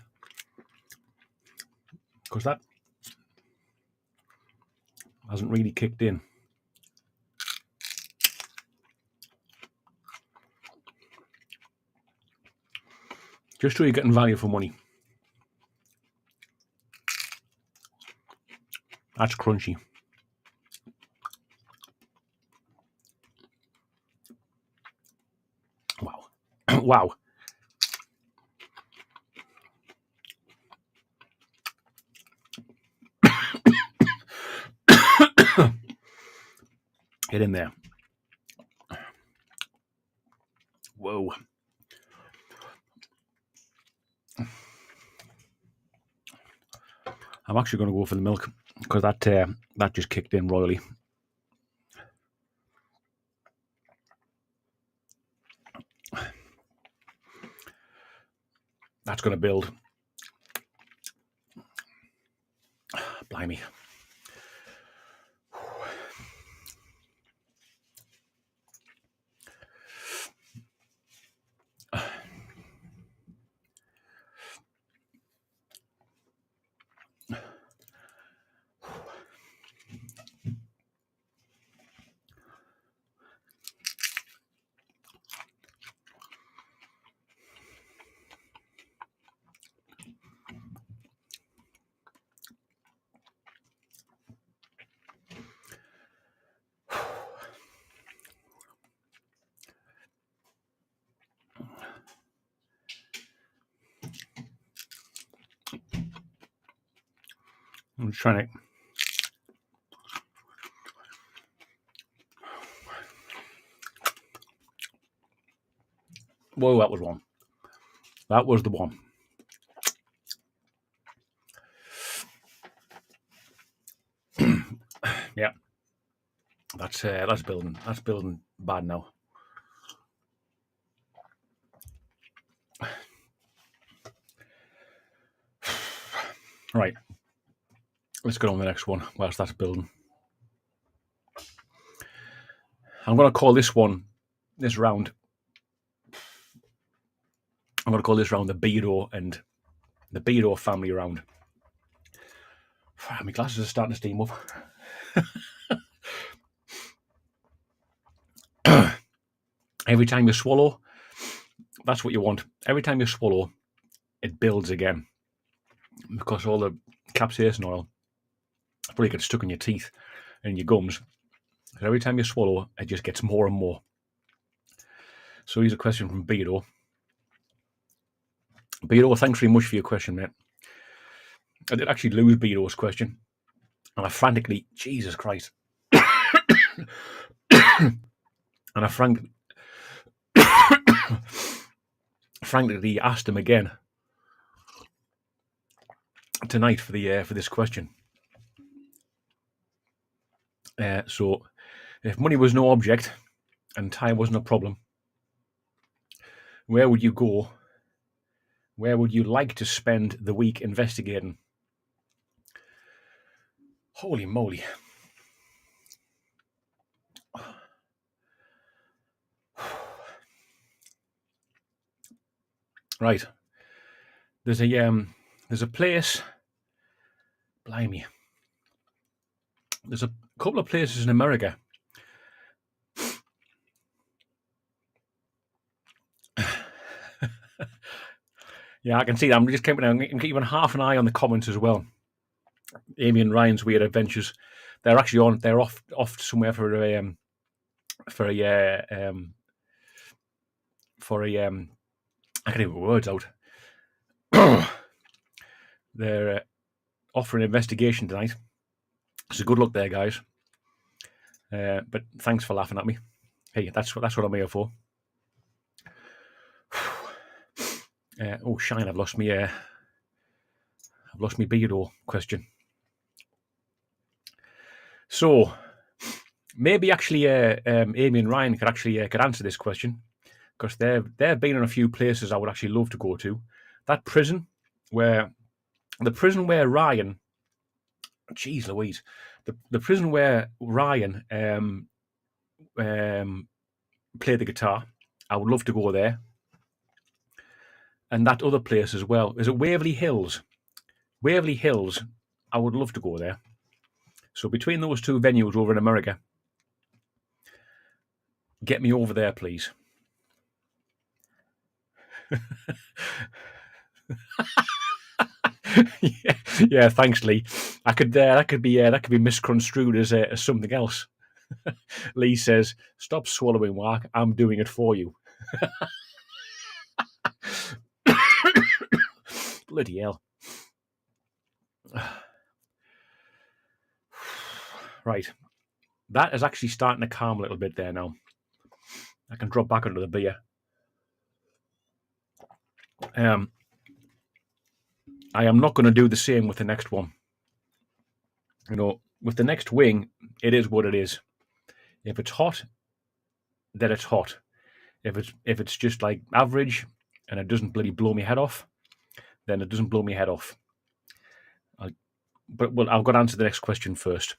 because that hasn't really kicked in. Just so you're getting value for money. That's crunchy. Wow. Wow. Get in there. Whoa. I'm actually going to go for the milk because that just kicked in royally. That's going to build. Blimey. I'm trying to. Whoa, that was one. That was the one. Yeah. That's building. That's building bad now. Right. Let's get on to the next one whilst that's building. I'm going to call this round, I'm going to call this round the Beardo and the Beardo family round. My glasses are starting to steam up. Every time you swallow, that's what you want. Every time you swallow, it builds again. Because all the capsaicin oil probably gets stuck in your teeth and your gums. So every time you swallow, it just gets more and more. So here's a question from Beardo. Beardo, thanks very much for your question, mate. I did actually lose Beardo's question. And I frantically, Jesus Christ. And I frankly asked him again tonight for this question. So if money was no object and time wasn't a problem, Where would you go? Where would you like to spend the week investigating? Holy moly. Right. There's a place. Blimey. There's a couple of places in America. Yeah, I can see that. I'm just keeping half an eye on the comments as well. Amy and Ryan's weird adventures. They're actually on. They're off somewhere for a I can't even get words out. They're off for an investigation tonight. So good luck there, guys. But thanks for laughing at me. Hey, that's what I'm here for. Oh, Shine! I've lost me Beardo question. So maybe actually, Amy and Ryan could answer this question, because they've been in a few places I would actually love to go to. That prison where Ryan, geez Louise, the prison where Ryan played the guitar. I would love to go there. And that other place as well. Is it Waverly Hills? Waverly Hills, I would love to go there. So between those two venues over in America, get me over there, please. yeah, thanks, Lee. That could be misconstrued as something else. Lee says, "Stop swallowing, Mark. I'm doing it for you." Bloody hell. Right. That is actually starting to calm a little bit there now. I can drop back under the beer. I am not going to do the same with the next one. You know, with the next wing, it is what it is. If it's hot, then it's hot. If it's just like average and it doesn't bloody blow my head off, then it doesn't blow my head off. But I've got to answer the next question first.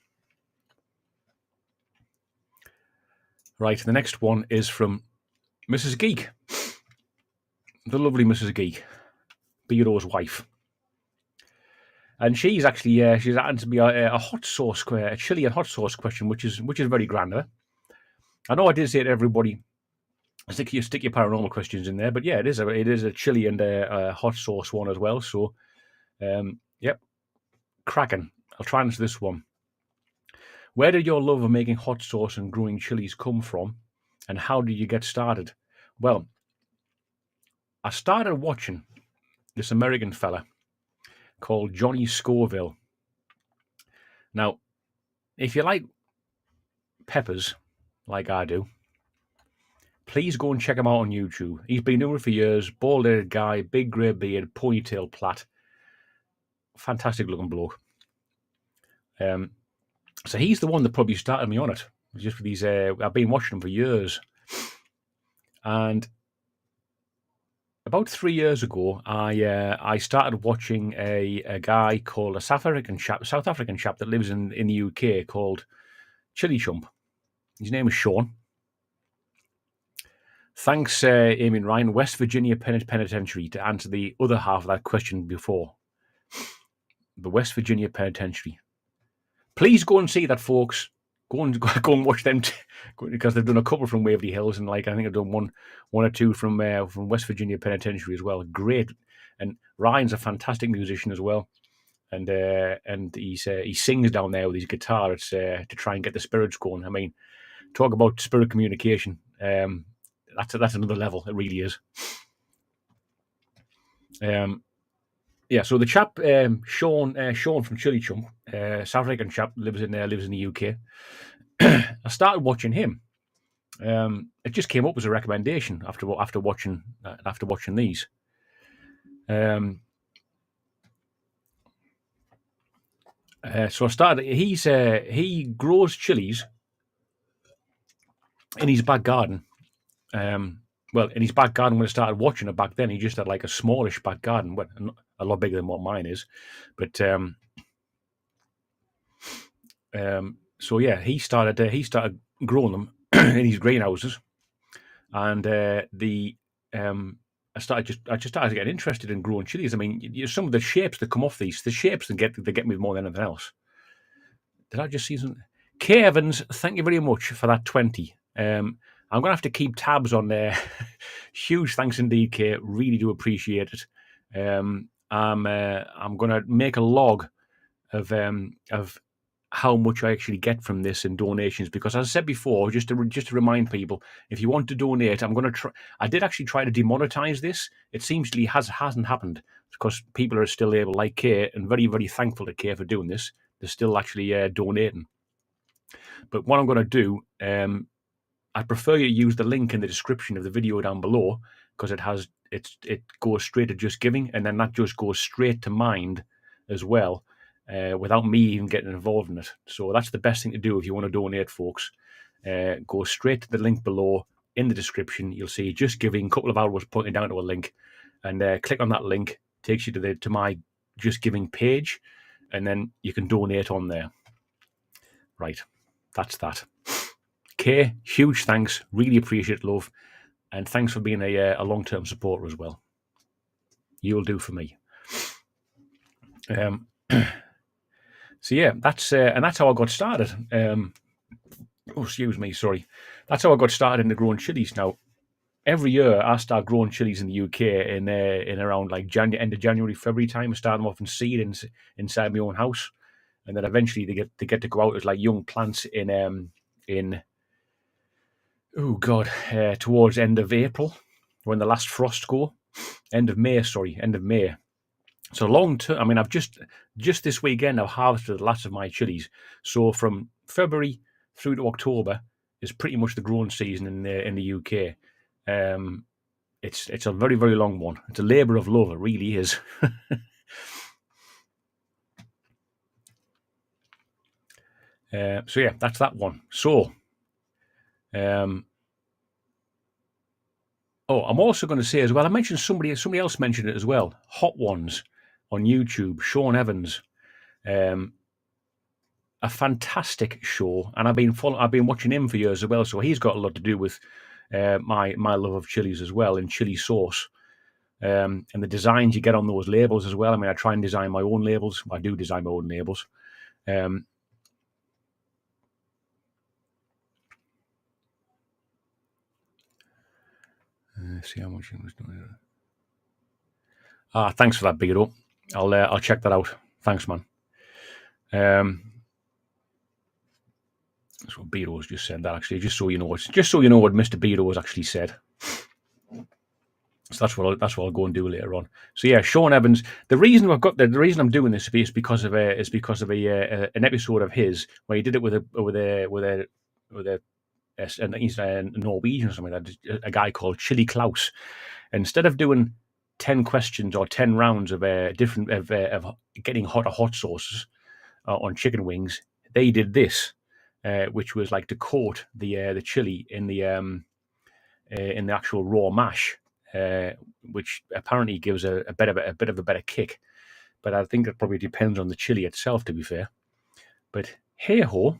Right, the next one is from Mrs. Geek. The lovely Mrs. Geek, Beardo's wife. And she's actually she's answered me a hot sauce, a chili and hot sauce question, which is very grand. I know I did say to everybody, stick your paranormal questions in there, but yeah, it is a chili and a hot sauce one as well. So, yep, cracking. I'll try and answer this one. Where did your love of making hot sauce and growing chilies come from, and how did you get started? Well, I started watching this American fella called Johnny Scoville. Now, if you like peppers, like I do, please go and check him out on YouTube. He's been doing it for years. Bald-headed guy, big grey beard, ponytail plait. Fantastic looking bloke. So he's the one that probably started me on it. Just for these, I've been watching him for years. And about 3 years ago, I started watching a guy called a South African chap that lives in the UK called Chili Chump. His name is Sean. Thanks, Amy and Ryan. West Virginia Penitentiary, to answer the other half of that question before. The West Virginia Penitentiary. Please go and see that, folks. Go and watch them because they've done a couple from Waverly Hills, and I think they've done one or two from West Virginia Penitentiary as well. Great, and Ryan's a fantastic musician as well, and he sings down there with his guitar. It's to try and get the spirits going. I mean, talk about spirit communication. That's another level. It really is. Yeah, so the chap Sean from Chili Chump, South African chap, lives in the UK. I started watching him. It just came up as a recommendation after watching these. So I started. He grows chilies in his back garden. well, in his back garden when I started watching it back then, he just had like a smallish back garden, well, a lot bigger than what mine is. But so yeah, he started growing them in his greenhouses, and I just started to get interested in growing chilies. I mean, some of the shapes that come off these, the shapes that get me more than anything else. Did I just see some? Kay Evans, thank you very much for that 20. I'm gonna have to keep tabs on there. Huge thanks indeed, Kay. Really do appreciate it. I'm gonna make a log of how much I actually get from this in donations, because as I said before, just to remind people, if you want to donate, I'm gonna try. I did actually try to demonetize this. It seems to hasn't happened because people are still able, like Kay, and very very thankful to Kay for doing this. They're still actually donating. But what I'm going to do, I prefer you use the link in the description of the video down below, because it goes straight to Just Giving, and then that just goes straight to Mind as well, without me even getting involved in it. So that's the best thing to do if you want to donate, folks. Go straight to the link below in the description. You'll see Just Giving, a couple of arrows pointing down to a link, and click on that link. Takes you to my Just Giving page, and then you can donate on there. Right, that's that. Kay, huge thanks. Really appreciate it, love. And thanks for being a long-term supporter as well. You'll do for me. So yeah, that's how I got started. Excuse me, sorry. That's how I got started into growing chilies. Now, every year I start growing chilies in the UK in around like end of January, February time. I start them off in seed inside my own house, and then eventually they get to go out as like young plants in towards end of April, when the last frosts go. End of May. So long term, I mean, I've just this weekend I've harvested the last of my chilies. So from February through to October is pretty much the growing season in the UK. It's a very very long one. It's a labour of love. It really is. So yeah, that's that one. So, I'm also going to say as well. I mentioned somebody else mentioned it as well. Hot Ones on YouTube. Sean Evans. A fantastic show, and I've been watching him for years as well. So he's got a lot to do with my love of chilies as well, and chili sauce, and the designs you get on those labels as well. I mean, I try and design my own labels. I do design my own labels. See how much he was doing. Thanks for that, Beardo. I'll check that out. Thanks, man. So Beardo's just said that, actually, just so you know what Mr. Beardo has actually said. So that's what I'll go and do later on. So yeah, Sean Evans. The reason I'm doing this is because of an episode of his where he did it with he's a Norwegian or something like that, a guy called Chili Klaus. Instead of doing 10 questions or 10 rounds of different of getting hot sauces on chicken wings, they did this, which was like to coat the chili in the actual raw mash, which apparently gives a bit of a better kick. But I think it probably depends on the chili itself, to be fair. But hey ho,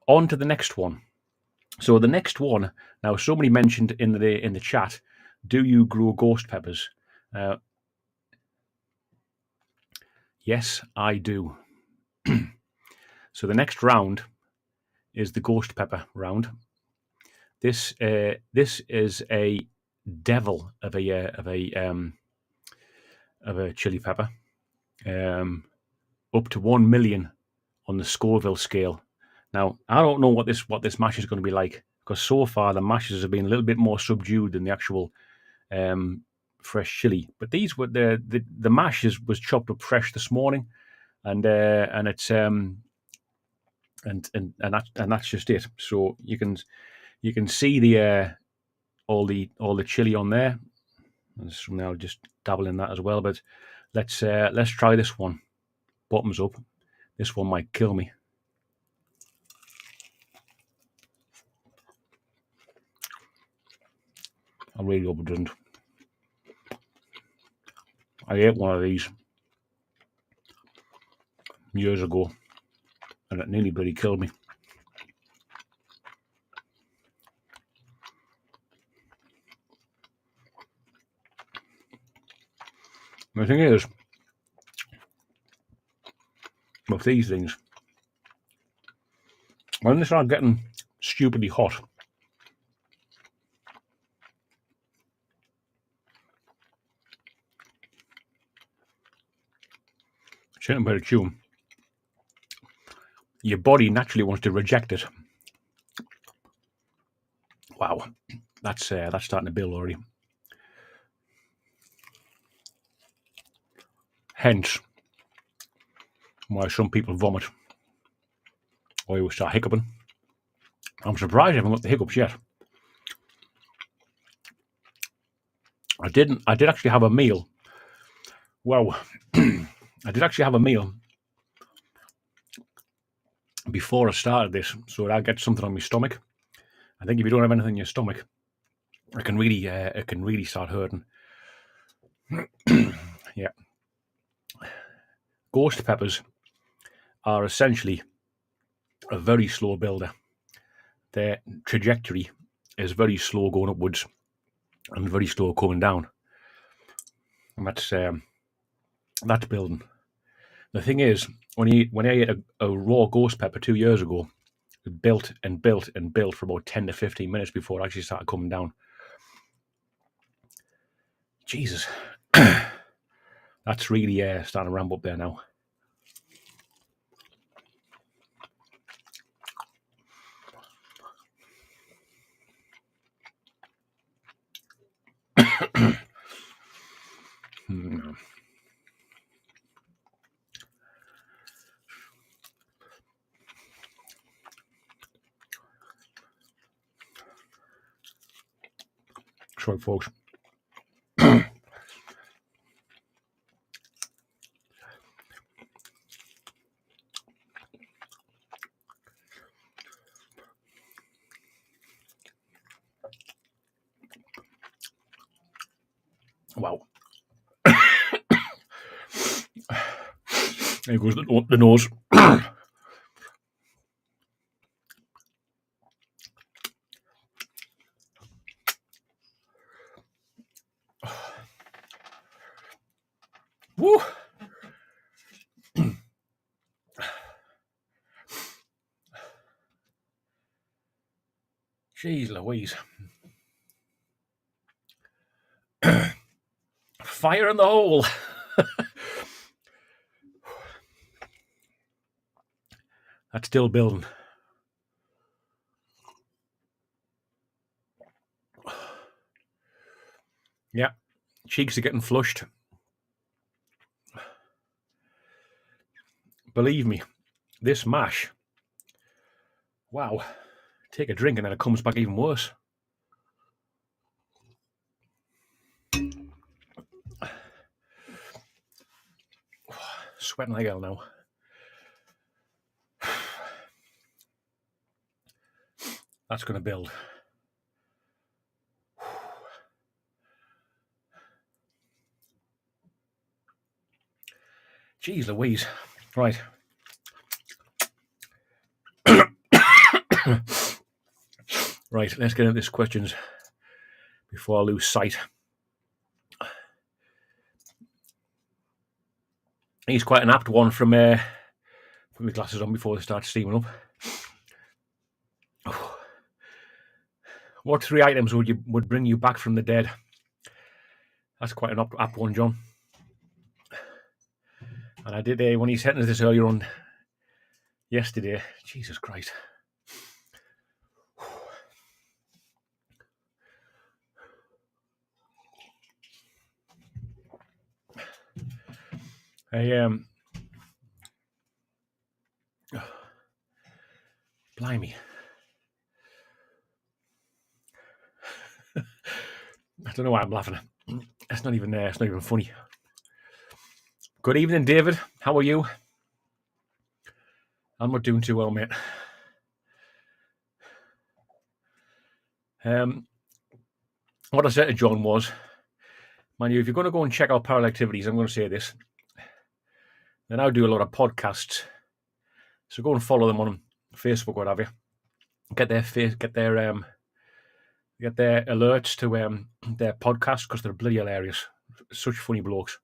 on to the next one. So the next one, now somebody mentioned in the chat, do you grow ghost peppers? Yes, I do. So the next round is the ghost pepper round. This is a devil of a chili pepper, up to 1 million on the Scoville scale. Now I don't know what this mash is going to be like, because so far the mashes have been a little bit more subdued than the actual fresh chili. But these were the mash was chopped up fresh this morning, and it's and that's just it. So you can see the all the chili on there. I'll just dabble in that as well. But let's try this one. Bottoms up. This one might kill me. I really hope it doesn't. I ate one of these years ago, and it nearly bloody killed me. The thing is, with these things, when they start getting stupidly hot, certain bit of chewing, your body naturally wants to reject it. Wow, that's starting to build already. Hence, why some people vomit or you start hiccuping. I'm surprised I haven't got the hiccups yet. I did actually have a meal. Wow, I did actually have a meal before I started this, so I get something on my stomach. I think if you don't have anything in your stomach, it can really start hurting. Yeah, ghost peppers are essentially a very slow builder. Their trajectory is very slow going upwards and very slow coming down, and that's building. The thing is, when I ate a raw ghost pepper 2 years ago, it built and built and built for about 10 to 15 minutes before it actually started coming down. Jesus, that's really starting to ramp up there now. Sorry, folks. Wow. There goes the nose. Woo! Jeez Louise. Fire in the hole. That's still building. Yeah, cheeks are getting flushed. Believe me, this mash, wow, take a drink and then it comes back even worse. Sweating like hell now. That's going to build. Jeez Louise. Right. Right, let's get into these questions before I lose sight. He's quite an apt one from put my glasses on before they start steaming up. What 3 items would bring you back from the dead? That's quite an apt one, John. And I did when he sent us this earlier on yesterday. Jesus Christ. Blimey. I don't know why I'm laughing. It's not even it's not even funny. Good evening, David. How are you? I'm not doing too well, mate. what I said to John was, man, if you're going to go and check out Parallel Activities, I'm going to say this. They now do a lot of podcasts, so go and follow them on Facebook, what have you. Get their alerts to their podcasts because they're bloody hilarious. Such funny blokes.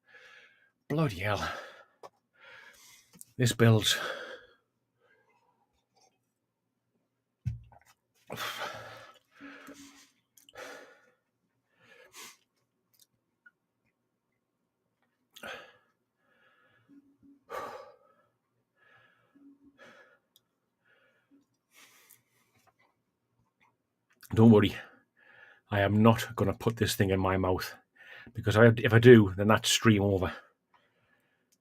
Bloody hell. This builds. Don't worry, I am not going to put this thing in my mouth, because if I do, then that's stream over.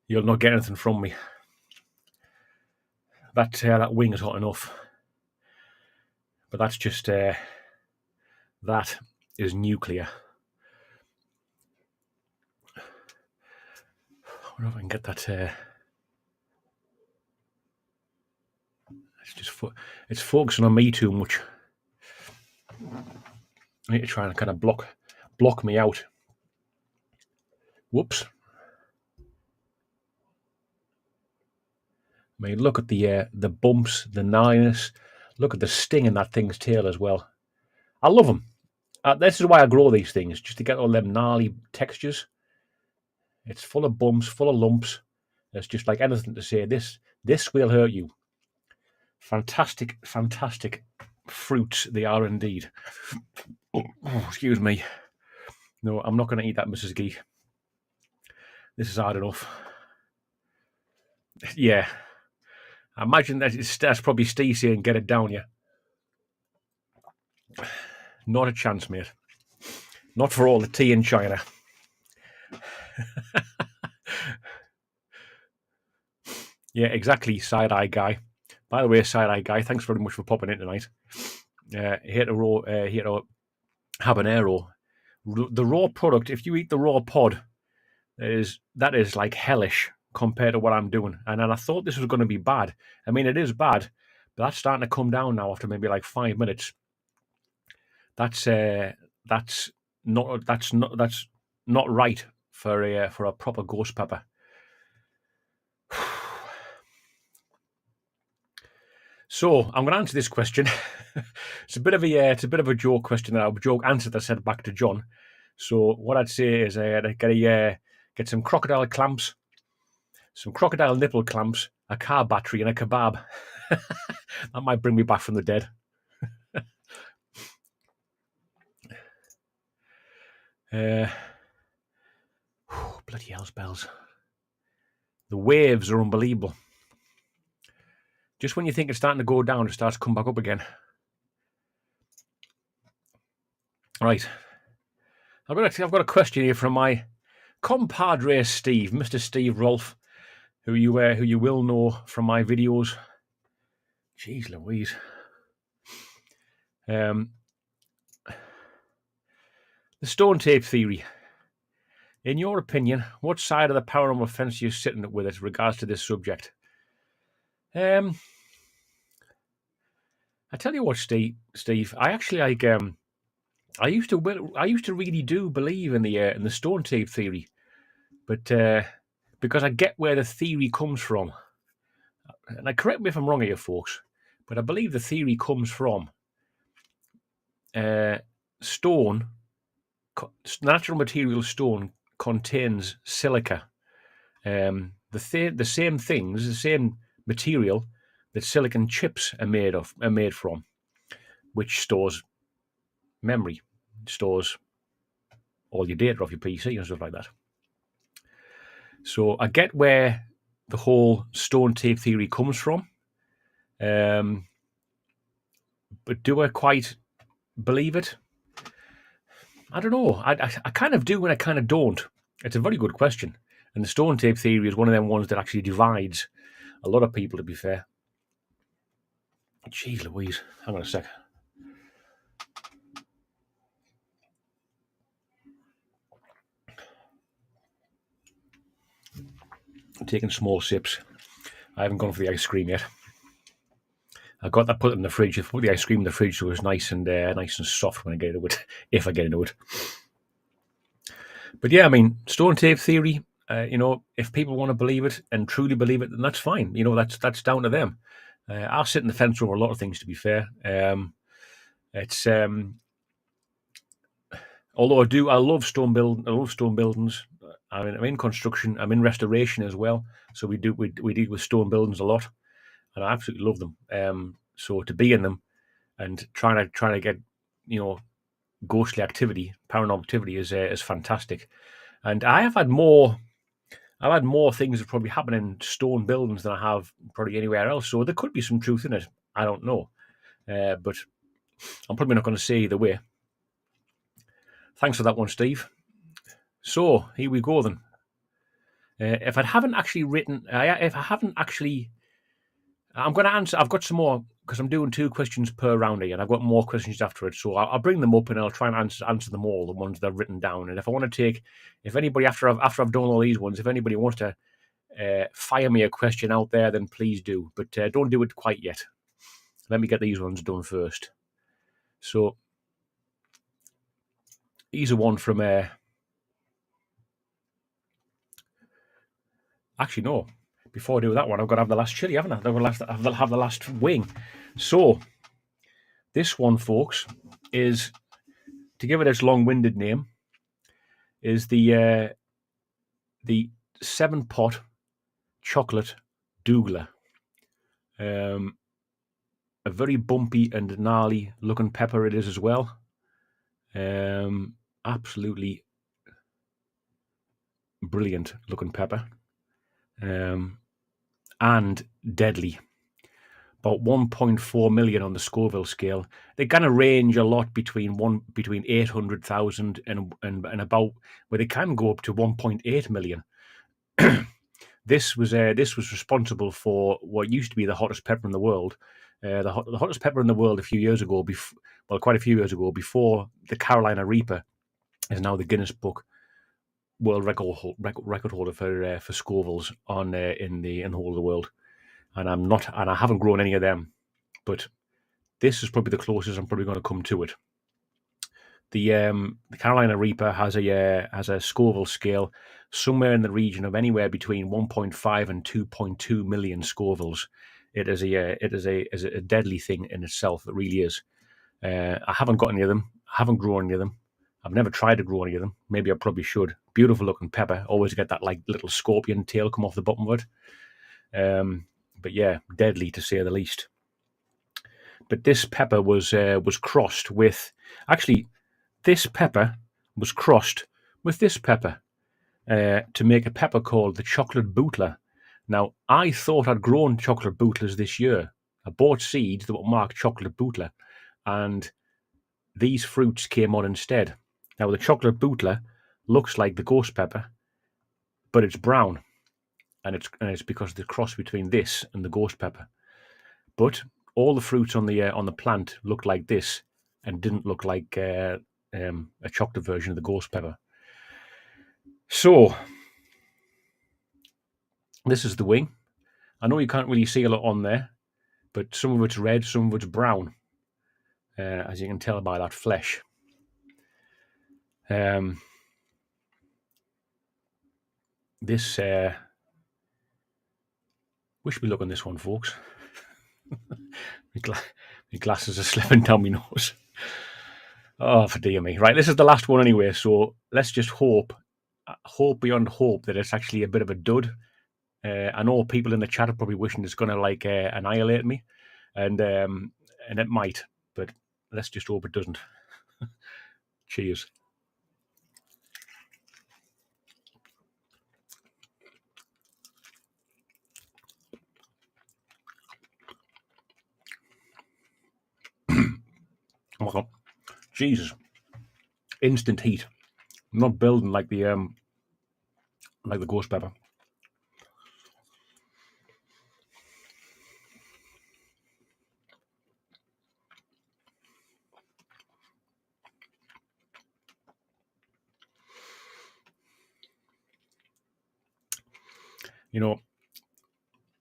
You'll not get anything from me. That wing is hot enough, but that's just that is nuclear. I wonder if I can get that. It's focusing on me too much. I need to try and kind of block me out. Whoops. I mean, look at the bumps, the gnarliness. Look at the sting in that thing's tail as well. I love them. This is why I grow these things, just to get all them gnarly textures. It's full of bumps, full of lumps. It's just like anything to say, this will hurt you. Fantastic, fantastic fruits they are indeed. Oh, excuse me. No, I'm not going to eat that, Mrs. Geek. This is hard enough. Yeah. I imagine that's probably Steve saying, get it down, yeah. Not a chance, mate. Not for all the tea in China. Yeah, exactly, side-eye guy. By the way, side-eye guy, thanks very much for popping in tonight. Here to habanero. The raw product, if you eat the raw pod, that is like hellish compared to what I'm doing. And I thought this was going to be bad. I mean, it is bad, but that's starting to come down now after maybe like 5 minutes. That's not right for a proper ghost pepper. So I'm going to answer this question. It's a bit of a joke question, a joke answer that I said back to John. So what I'd say is get some crocodile clamps, some crocodile nipple clamps, a car battery, and a kebab. That might bring me back from the dead. Bloody hell's bells. The waves are unbelievable. Just when you think it's starting to go down, it starts to come back up again. Right. I've got a question here from my compadre Steve, Mr. Steve Rolfe, who you will know from my videos. Jeez Louise. The stone tape theory. In your opinion, what side of the paranormal fence are you sitting with as regards to this subject? I tell you what, Steve. I actually I used to really do believe in the stone tape theory, but because I get where the theory comes from, and correct me if I'm wrong here, folks, but I believe the theory comes from stone. Natural material stone contains silica, the same things, the same material that silicon chips are made from, which stores memory, stores all your data off your PC and stuff like that. So I get where the whole stone tape theory comes from, but do I quite believe it? I don't know. I kind of do and I kind of don't. It's a very good question. And the stone tape theory is one of them ones that actually divides a lot of people, to be fair. Jeez Louise. Hang on a sec. I'm taking small sips. I haven't gone for the ice cream yet. I got that put in the fridge. I put the ice cream in the fridge so it was nice and soft when I get into it, if I get into it. But yeah, I mean, stone tape theory. If people want to believe it and truly believe it, then that's fine. That's down to them. I'll sit in the fence over a lot of things. To be fair, it's although I love stone building. I love stone buildings. I'm in construction. I'm in restoration as well. So we deal with stone buildings a lot, and I absolutely love them. So to be in them and trying to get ghostly activity, paranormal activity is fantastic. And I've had more things that probably happen in stone buildings than I have probably anywhere else. So there could be some truth in it. I don't know, but I'm probably not going to say either way. Thanks for that one, Steve. So here we go then. If I haven't actually I'm going to answer. I've got some more because I'm doing 2 questions per round here, and I've got more questions after it. So I'll bring them up and I'll try and answer them all, the ones that I've written down. And if I want to if anybody after I've done all these ones, if anybody wants to fire me a question out there, then please do. But don't do it quite yet. Let me get these ones done first. So here's a one from. Actually, no. Before I do that one, I've got to have the last chili, haven't I? I've got to have the last wing. So this one, folks, is, to give it its long-winded name, is the 7-pot chocolate douglas. A very bumpy and gnarly looking pepper it is as well. Absolutely brilliant looking pepper. And deadly. About 1.4 million on the Scoville scale. They kind of range a lot between 800,000 and about, where they can go up to 1.8 million. This was responsible for what used to be the hottest pepper in the world. The hottest pepper in the world a few years ago, quite a few years ago, before the Carolina Reaper, is now the Guinness Book World Record holder for Scovilles in the whole of the world. And I haven't grown any of them, but this is probably the closest I'm probably going to come to it. The Carolina Reaper has a Scoville scale somewhere in the region of anywhere between 1.5 and 2.2 million Scovilles. It is a deadly thing in itself. It really is. I haven't got any of them. I haven't grown any of them. I've never tried to grow any of them. Maybe I probably should. Beautiful looking pepper. Always get that like little scorpion tail come off the bottom of it. But yeah, deadly to say the least. But this pepper was crossed with, actually, this pepper was crossed with this pepper to make a pepper called the chocolate bootler. Now, I thought I'd grown chocolate bootlers this year. I bought seeds that were marked chocolate bootler, and these fruits came on instead. Now, the chocolate bootler looks like the ghost pepper, but it's brown, and it's because of the cross between this and the ghost pepper. But all the fruits on the plant looked like this, and didn't look like a chocolate version of the ghost pepper. So this is the wing. I know you can't really see a lot on there, but some of it's red, some of it's brown, as you can tell by that flesh. This wish me luck on this one, folks. My glasses are slipping down my nose. Oh, forgive me. Right, this is the last one anyway, so let's just hope beyond hope that it's actually a bit of a dud. I know people in the chat are probably wishing it's going to annihilate me, and it might, but let's just hope it doesn't. Cheers. Oh my God. Jesus. Instant heat. I'm not building like the ghost pepper.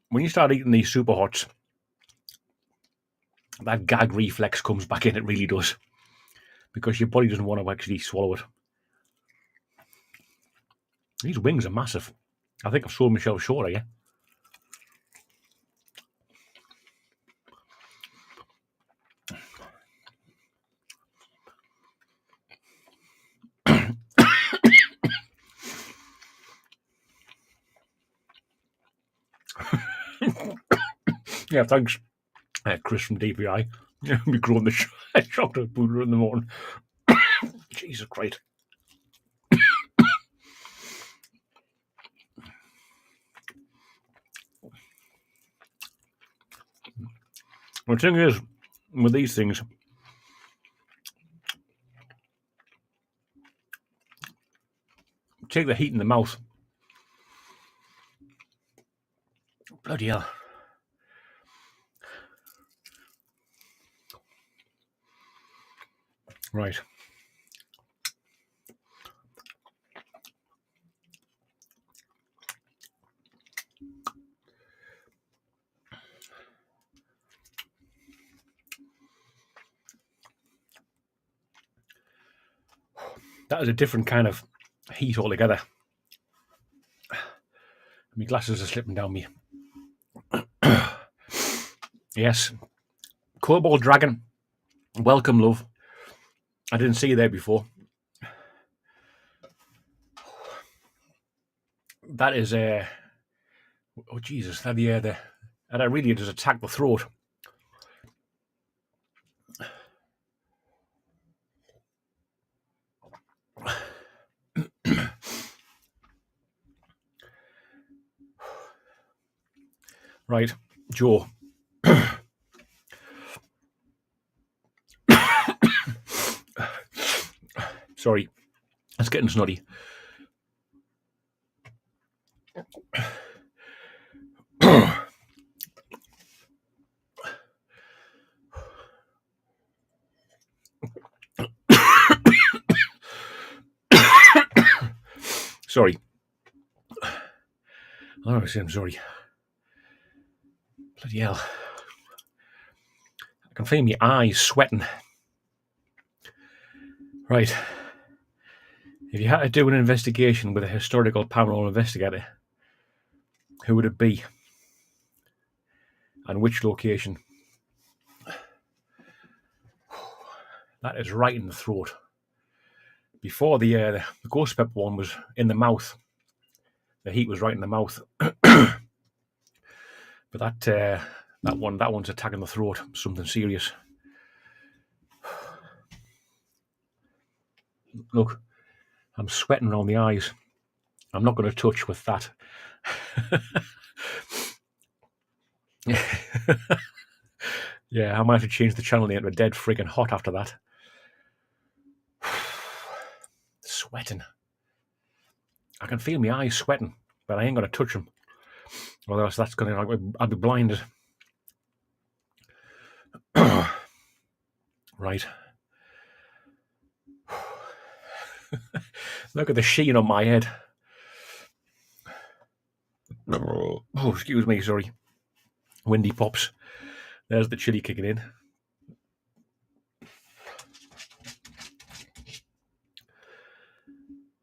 When you start eating these super hots, that gag reflex comes back in. It really does, because your body doesn't want to actually swallow it. These wings are massive. I think I've sold myself short here. Yeah, thanks, Chris from DPI. Be growing the chocolate powder in the morning. Jesus Christ. The thing is, with these things, take the heat in the mouth. Bloody hell. Right. That is a different kind of heat altogether. My glasses are slipping down me. Yes. Cobalt Dragon. Welcome, love. I didn't see you there before. That is a... oh, Jesus. That really does attack the throat. Right, Joe. Sorry, it's getting snotty. Sorry. I'm sorry. Bloody hell. I can feel my eyes sweating. Right. If you had to do an investigation with a historical paranormal investigator, who would it be? And which location? That is right in the throat. Before the ghost pepper one was in the mouth. The heat was right in the mouth. But that one's attacking the throat. Something serious. Look, I'm sweating around the eyes. I'm not going to touch with that. Yeah, I might have to change the channel name to Dead Friggin' Hot after that. Sweating. I can feel my eyes sweating, but I ain't going to touch them. Or else that's going to... I'll be blinded. Right. Look at the sheen on my head. Oh, excuse me, sorry. Windy pops. There's the chili kicking in.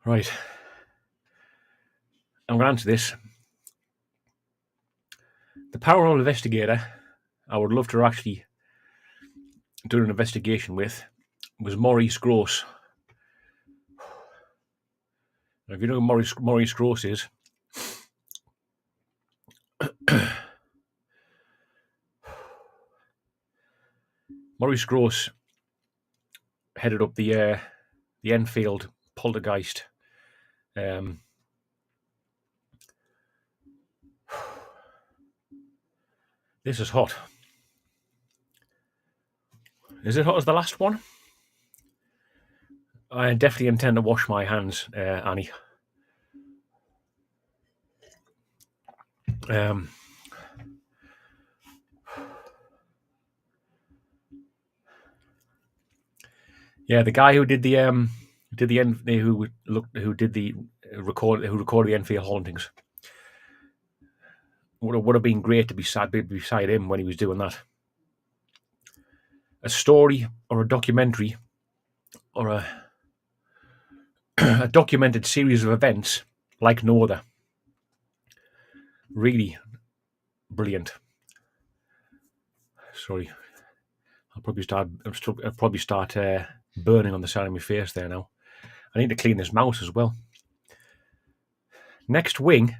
Right. I'm going to answer this. The paranormal investigator I would love to actually do an investigation with was Maurice Grosse. Now, if you know who Maurice Grosse is, Maurice Grosse headed up the Enfield poltergeist. This is hot. Is it hot as the last one? I definitely intend to wash my hands, Annie. Yeah, the guy who did the recorded the Enfield hauntings. Would have been great to be beside him when he was doing that. a story or a documentary or a documented series of events like no other. Really brilliant. Sorry, I'll probably start burning on the side of my face there now. I need to clean this mouse as well. Next wing,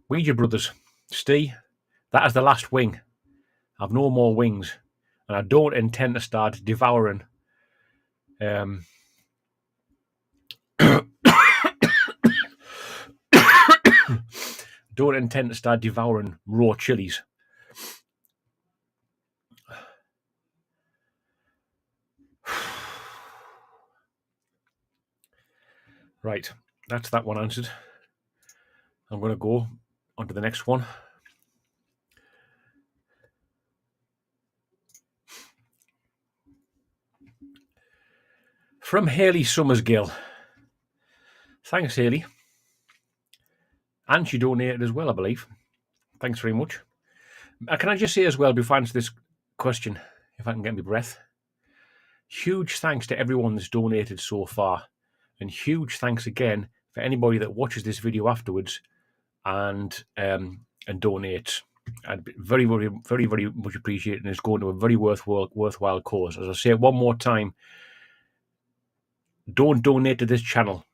Ouija Brothers. Steve, that is the last wing. I've no more wings, and I don't intend to start devouring raw chilies. Right, that's that one answered. I'm going to go on to the next one. From Hayley Summersgill. Thanks, Hayley. And she donated as well, I believe. Thanks very much. Can I just say as well, before I answer this question, if I can get my breath, huge thanks to everyone that's donated so far. And huge thanks again for anybody that watches this video afterwards and donates. And very, very, very, very much appreciated, and it's going to a very worthwhile cause. As I say it one more time, don't donate to this channel.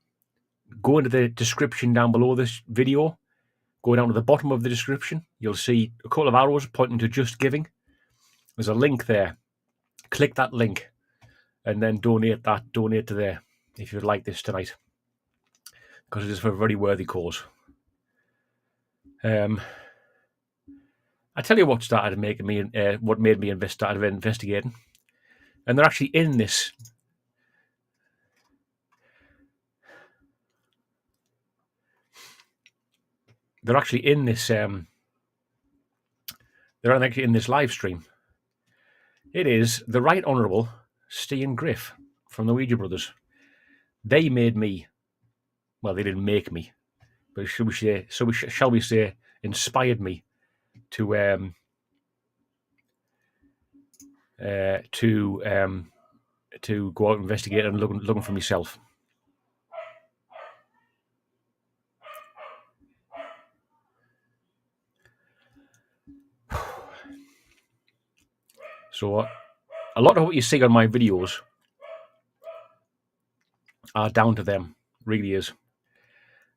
Go into the description down below this video. Go down to the bottom of the description. You'll see a couple of arrows pointing to Just Giving. There's a link there. Click that link and then donate to there if you'd like this tonight, because it is for a very worthy cause. I tell you what started making me what made me started investigating, and they're actually in this. They're actually in this. They're actually in this live stream. It is the Right Honourable Stian Griff from the Ouija Brothers. They made me. Well, they didn't make me, but shall we say, inspired me to go out and investigate and looking for myself. So a lot of what you see on my videos are down to them, really is.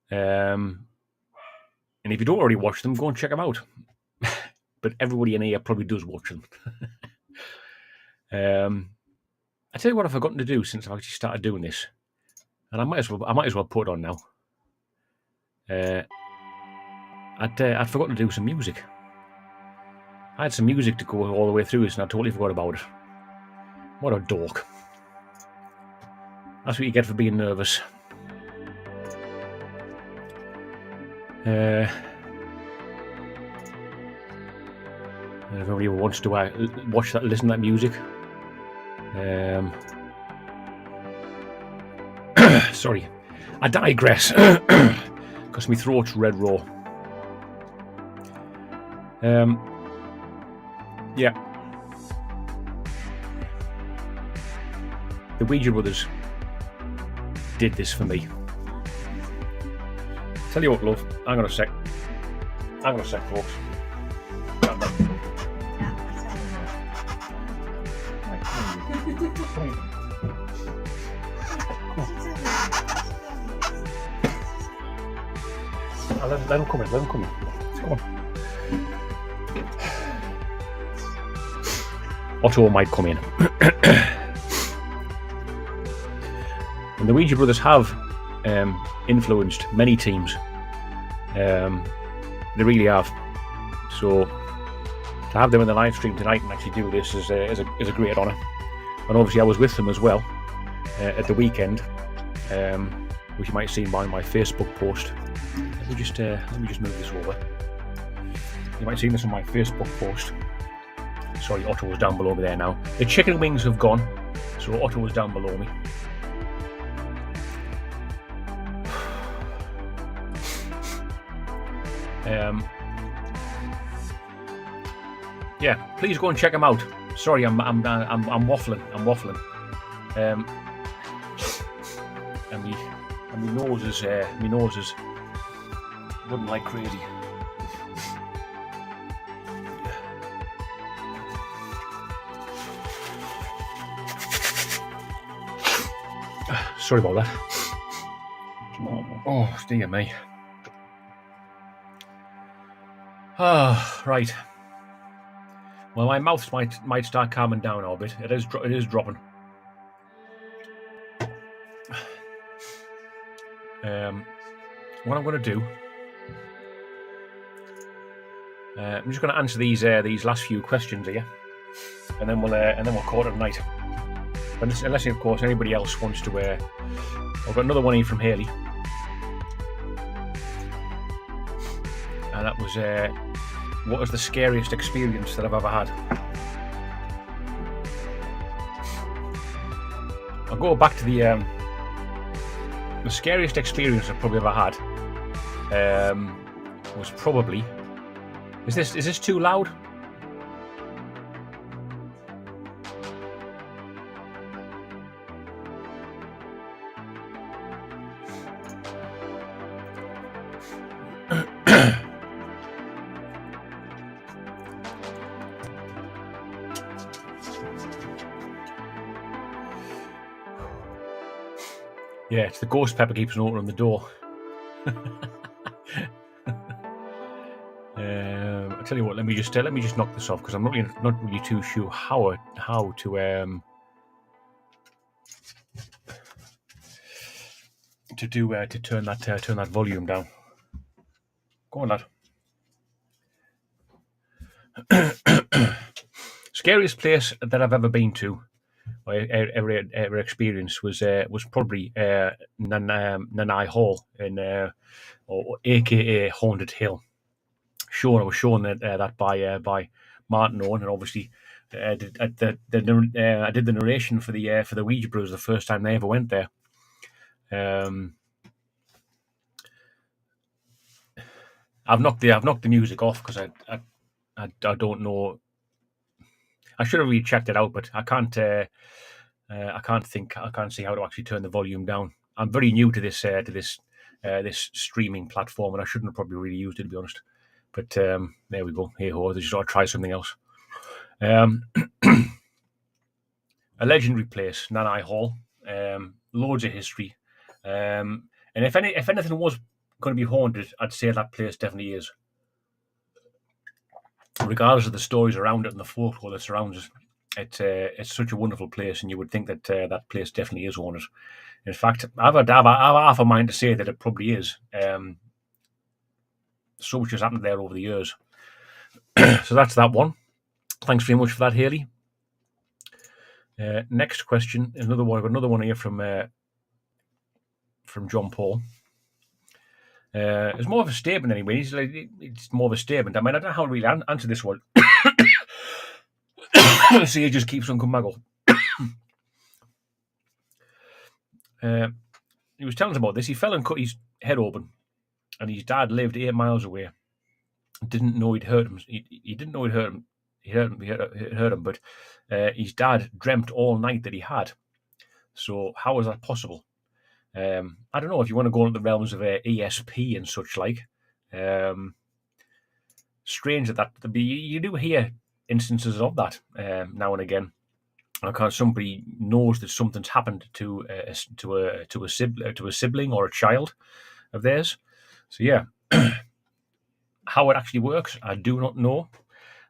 And if you don't already watch them, go and check them out. But everybody in here probably does watch them. I tell you what I've forgotten to do since I've actually started doing this, and I might as well put it on now. I'd forgotten to do some music. I had some music to go all the way through this, and I totally forgot about it. What a dork. That's what you get for being nervous. If anybody wants to listen to that music. Sorry, I digress because my throat's red raw. Yeah, the Ouija Brothers did this for me. Tell you what, love, hang on a sec, folks. Let him come in. Come on. Otto might come in. And the Ouija Brothers have influenced many teams. They really have. So to have them in the live stream tonight and actually do this is a great honour. And obviously I was with them as well at the weekend, which you might have seen by my Facebook post. Let me just move this over. You might have seen this on my Facebook post. Sorry, Otto was down below me there now. The chicken wings have gone, so Otto was down below me. Yeah, please go and check them out. Sorry, I'm waffling. I'm waffling. And my nose is running like crazy. Sorry about that. Oh, dear me. Ah, right. Well, my mouth might start calming down a bit. It is dropping. What I'm going to do, I'm just going to answer these last few questions here, and then we'll call it a night. Unless of course anybody else wants to. I've got another one here from Haley, and that was what was the scariest experience that I've ever had? I'll go back to the scariest experience I've probably ever had. Was probably. Is this too loud? Yeah, it's the ghost pepper keeps on opening the door. I tell you what, let me just knock this off because I'm not really too sure how to turn that volume down. Go on, lad. Scariest place that I've ever been to, or ever experienced, was probably Nanai Hall or AKA Haunted Hill. Sure, I was shown that by Martin Owen, and obviously I did the narration for the Ouija Bros the first time they ever went there. I've knocked the music off because I don't know. I should have really checked it out, but I can't. I can't see how to actually turn the volume down. I'm very new to this this streaming platform, and I shouldn't have probably really used it, to be honest. But there we go. Hey ho, just ought to try something else. A legendary place, Nanai Hall. Loads of history. And if anything was going to be haunted, I'd say that place definitely is. Regardless of the stories around it and the folklore that surrounds it, it's such a wonderful place, and you would think that that place definitely is haunted. In fact, I've half a mind to say that it probably is. So much has happened there over the years. So that's that one. Thanks very much for that, Haley. Next question, another one here from John Paul. It's more of a statement anyway. It's more of a statement. I mean, I don't know how to really answer this one. See, it just keeps on coming back up. He was telling us about this. He fell and cut his head open, and his dad lived 8 miles away. Didn't know he'd hurt him. He didn't know he'd hurt him. He hurt him, but his dad dreamt all night that he had. So how is that possible? I don't know if you want to go into the realms of ESP and such like. Strange that you do hear instances of that now and again. Because somebody knows that something's happened to a sibling or a child of theirs. So yeah, how it actually works, I do not know,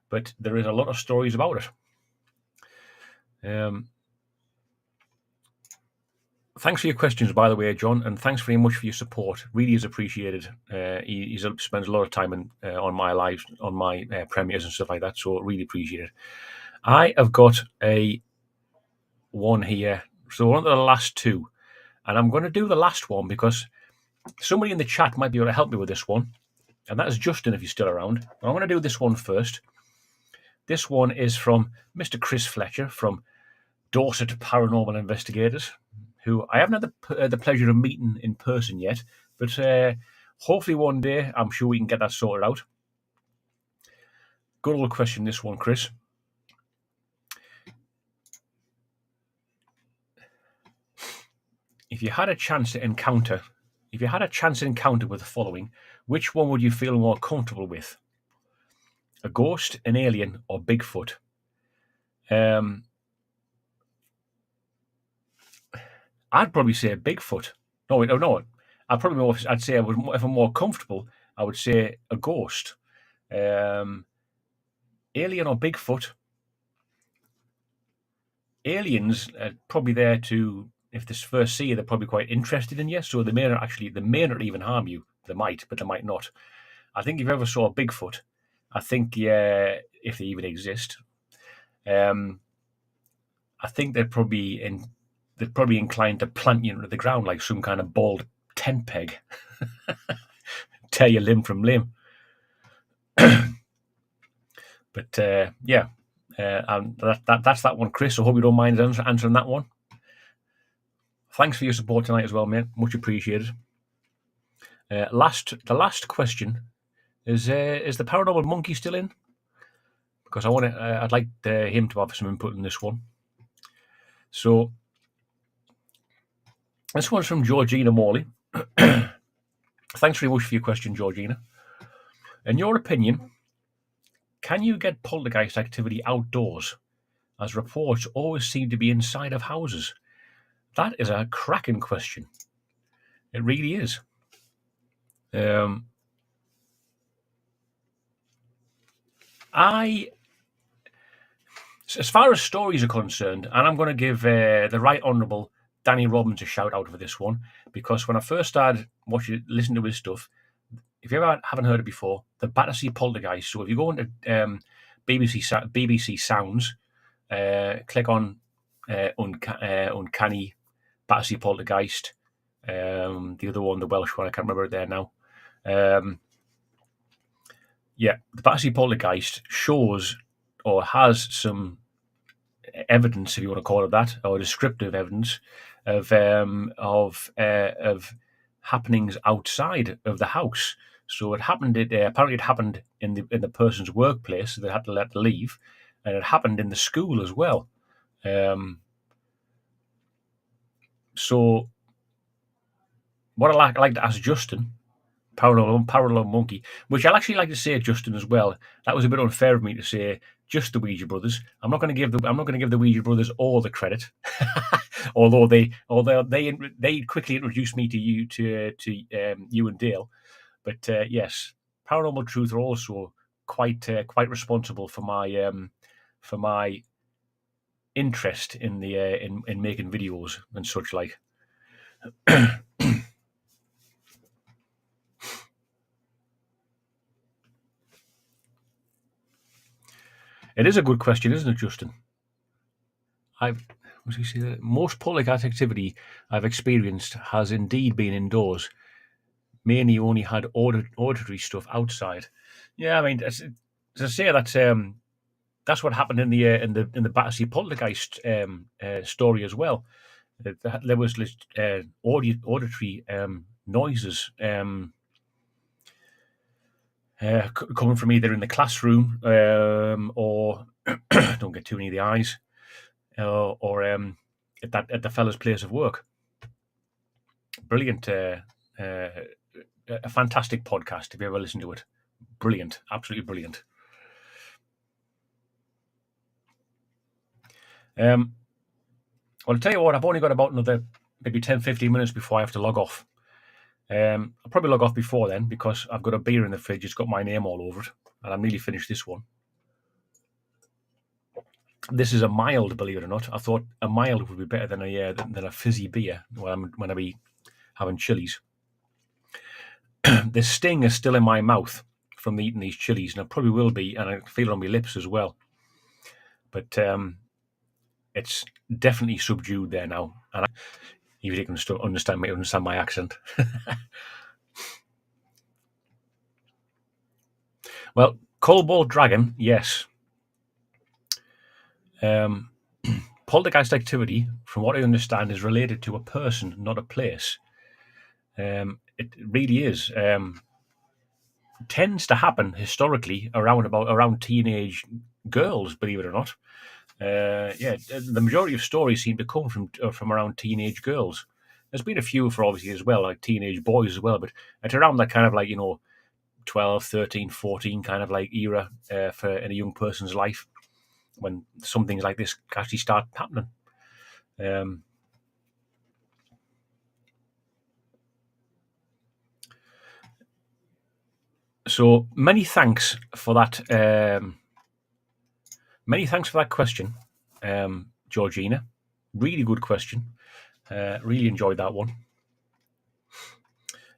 but there is a lot of stories about it. Thanks for your questions, by the way, John, and thanks very much for your support. Really is appreciated. He spends a lot of time on my lives, on my premieres and stuff like that, so really appreciate it. I have got a one here. So one of the last two, and I'm going to do the last one because somebody in the chat might be able to help me with this one, and that is Justin, if you're still around. I'm going to do this one first. This one is from Mr. Chris Fletcher from Dorset Paranormal Investigators, who I haven't had the pleasure of meeting in person yet, but hopefully one day I'm sure we can get that sorted out. Good old question, this one, Chris. if you had a chance to encounter with the following, which one would you feel more comfortable with? A ghost, an alien, or Bigfoot? I'd probably say Bigfoot. No. I'd say if I'm more comfortable, I would say a ghost. Alien or Bigfoot? Aliens are probably there to, if they first see you, they're probably quite interested in you. So they may not even harm you. They might, but they might not. I think if you ever saw a Bigfoot, I think if they even exist, I think they'd probably inclined to plant you into the ground like some kind of bald tent peg, tear you limb from limb. But that's that one, Chris. I hope you don't mind answering that one. Thanks for your support tonight as well, mate. Much appreciated. The last question is the Paranormal Monkey still in? Because I'd like him to have some input in this one. So this one's from Georgina Morley. Thanks very much for your question, Georgina. In your opinion, can you get poltergeist activity outdoors, as reports always seem to be inside of houses? That is a cracking question. It really is. As far as stories are concerned, and I'm going to give the Right Honourable Danny Robbins a shout out for this one, because when I first started listening to his stuff, if you haven't heard it before, the Battersea Poltergeist. So if you go into BBC Sounds, click on Uncanny Battersea Poltergeist. The other one, the Welsh one, I can't remember it there now. The Battersea Poltergeist shows or has some evidence, if you want to call it that, or descriptive evidence of happenings outside of the house. So it happened. Apparently, it happened in the person's workplace. So they had to let leave, and it happened in the school as well. So, what I'd like to ask Justin, Paranormal Monkey, which I'll actually like to say Justin as well. That was a bit unfair of me to say just the Ouija brothers. I'm not going to give the Ouija brothers all the credit, although they quickly introduced me to you and Dale. But yes, Paranormal Truth are also quite responsible for my interest in the in making videos and such like. It is a good question, isn't it, Justin? Most poltergeist activity I've experienced has indeed been indoors. Mainly only had auditory stuff outside. Yeah, I mean, as I say, that's what happened in the Battersea Poltergeist story as well. There was auditory noises coming from either in the classroom or don't get too near the eyes, or at the fella's place of work. Brilliant, a fantastic podcast. If you ever listen to it, brilliant, absolutely brilliant. Well, I'll tell you what, I've only got about another maybe 10-15 minutes before I have to log off. I'll probably log off before then because I've got a beer in the fridge. It's got my name all over it, and I'm nearly finished this one. This is a mild, believe it or not. I thought a mild would be better than a fizzy beer when I be having chillies. The sting is still in my mouth from eating these chillies, and it probably will be, and I feel it on my lips as well. But it's definitely subdued there now, and if you can still understand my accent. Well, Cobalt Dragon, yes. Poltergeist activity, from what I understand, is related to a person, not a place. It really is. Tends to happen historically around teenage girls, believe it or not. The majority of stories seem to come from around teenage girls. There's been a few for obviously as well, like teenage boys as well, but it's around that kind of 12, 13, 14 kind of era for in a young person's life when some things like this actually start happening. So many thanks for that. Many thanks for that question, Georgina. Really good question. Really enjoyed that one.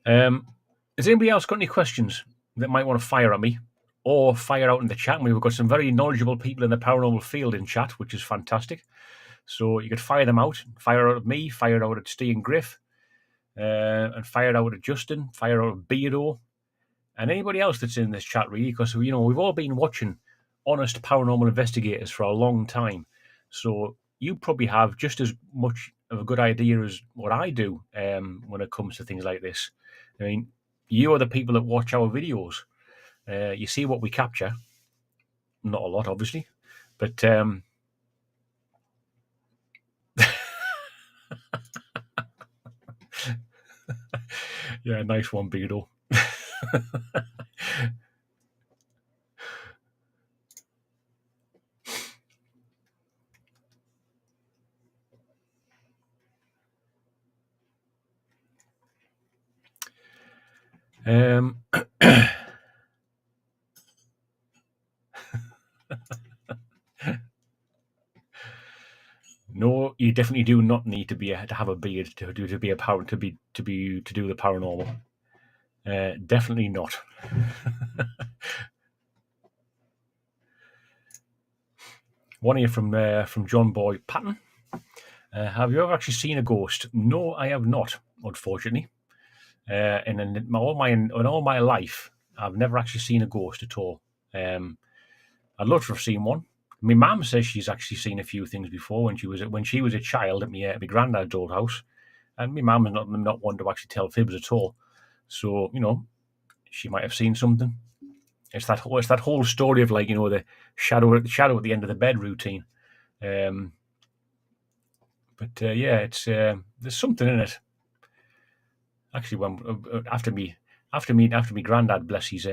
Has anybody else got any questions that might want to fire at me or fire out in the chat? We've got some very knowledgeable people in the paranormal field in chat, which is fantastic. So you could fire them out. Fire out at me, fire out at Steve and Griff, and fire out at Justin, fire out at Beardo, and anybody else that's in this chat, really, because we've all been watching honest paranormal investigators for a long time. So you probably have just as much of a good idea as what I do when it comes to things like this. I mean, you are the people that watch our videos. You see what we capture. Not a lot, obviously, but yeah, nice one, Beardo. No, you definitely do not need to have a beard to do the paranormal. Definitely not. One here from John Boy Patton. Have you ever actually seen a ghost? No, I have not, unfortunately. And in all my life, I've never actually seen a ghost at all. I'd love to have seen one. My mum says she's actually seen a few things before when she was a child at my granddad's old house, and my mum is not one to actually tell fibs at all. So she might have seen something. It's that whole story of the shadow at the end of the bed routine. But yeah, it's there's something in it. Actually, when after me granddad, bless his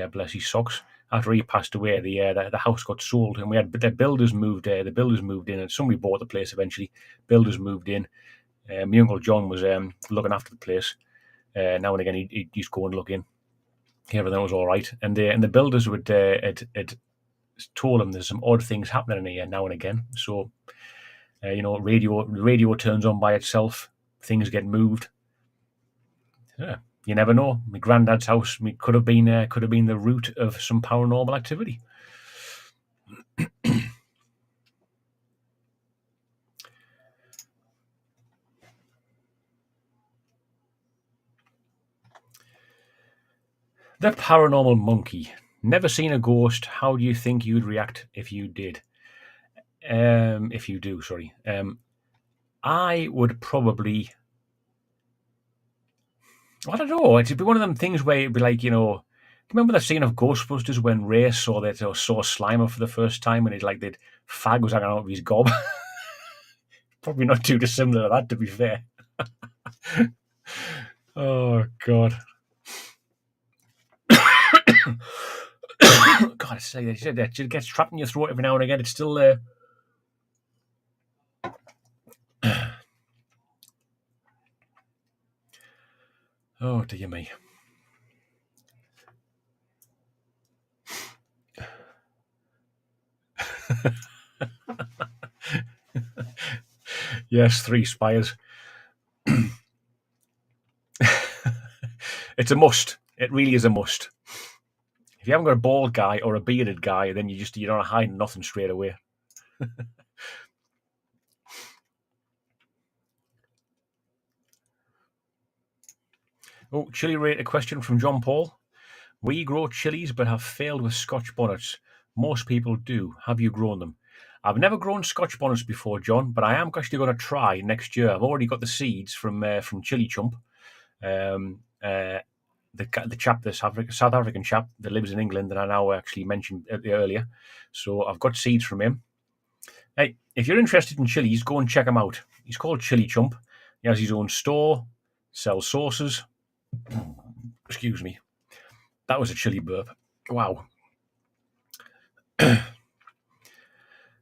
socks, after he passed away, the house got sold, and we had the builders moved. The builders moved in, and somebody bought the place eventually. Builders moved in. My uncle John was looking after the place. Now and again, he'd just go and look in. Everything was all right, and the builders had told him there's some odd things happening in here now and again. So, radio turns on by itself. Things get moved. Yeah, you never know. My granddad's house could have been the root of some paranormal activity. The paranormal monkey. Never seen a ghost. How do you think you'd react if you did? If you do, sorry. I would probably. I don't know. It'd be one of them things where it'd be like, remember the scene of Ghostbusters when Ray saw Slimer for the first time, and they'd fag was hanging out of his gob. Probably not too dissimilar to that, to be fair. Oh God. God, I say that it gets trapped in your throat every now and again. It's still there. Oh dear me. Yes, 3 spires. It's a must. It really is a must. If you haven't got a bald guy or a bearded guy, then you don't hide nothing straight away. Oh, chili rate, a question from John Paul. We grow chilies but have failed with Scotch bonnets. Most people do. Have you grown them? I've never grown Scotch bonnets before, John, but I am actually going to try next year. I've already got the seeds from Chili Chump. The chap, the South African chap that lives in England that I now actually mentioned earlier. So I've got seeds from him. Hey, if you're interested in chilies, go and check him out. He's called Chili Chump. He has his own store. sells sauces. Excuse me. That was a chilly burp. Wow.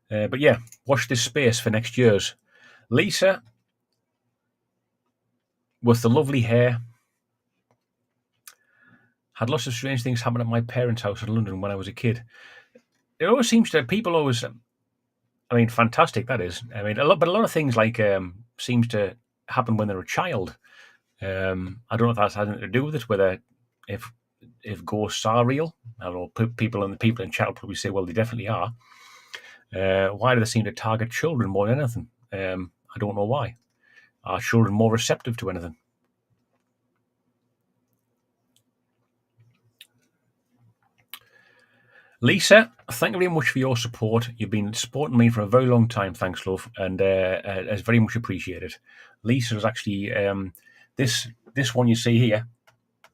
But yeah, watch this space for next year's. Lisa, with the lovely hair, had lots of strange things happen at my parents' house in London when I was a kid. It always seems to, people always, I mean, fantastic that is. I mean, but a lot of things like seems to happen when they're a child. I don't know if that's had anything to do with it, whether if ghosts are real. I don't know. People in chat will probably say, well, they definitely are. Why do they seem to target children more than anything? I don't know why. Are children more receptive to anything? Lisa, thank you very much for your support. You've been supporting me for a very long time. Thanks, love, and it's very much appreciated. Lisa is actually this one you see here.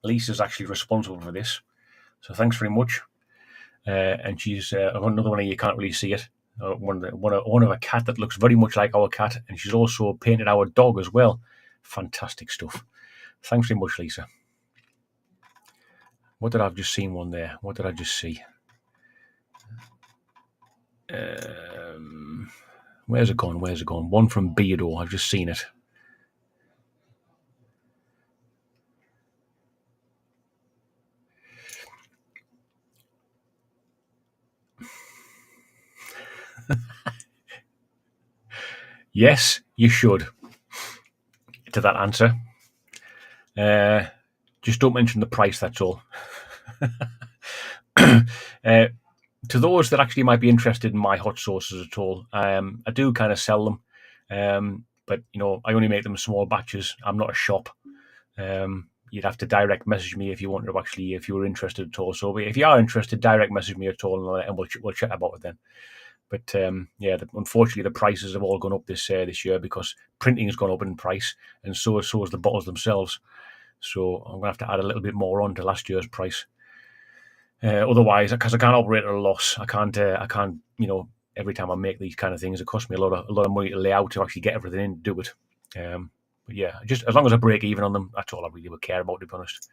Lisa's actually responsible for this, so thanks very much. And she's another one of you can't really see it. One of a cat that looks very much like our cat, and she's also painted our dog as well. Fantastic stuff. Thanks very much, Lisa. What did I've just seen one there? What did I just see? Where's it gone? Where's it gone? One from Beardo. I've just seen it. Yes, you should. To that answer. Just don't mention the price, that's all. To those that actually might be interested in my hot sauces at all, I do kind of sell them, but I only make them in small batches. I'm not a shop. You'd have to direct message me if you wanted to actually, if you were interested at all. So if you are interested, direct message me at all, and we'll chat about it then. But unfortunately, the prices have all gone up this year because printing has gone up in price, and so has the bottles themselves. So I'm gonna have to add a little bit more on to last year's price. Otherwise, because I can't operate at a loss, I can't. Every time I make these kind of things, it costs me a lot of money to lay out to actually get everything in to do it. But yeah, just as long as I break even on them, that's all I really would care about, to be honest.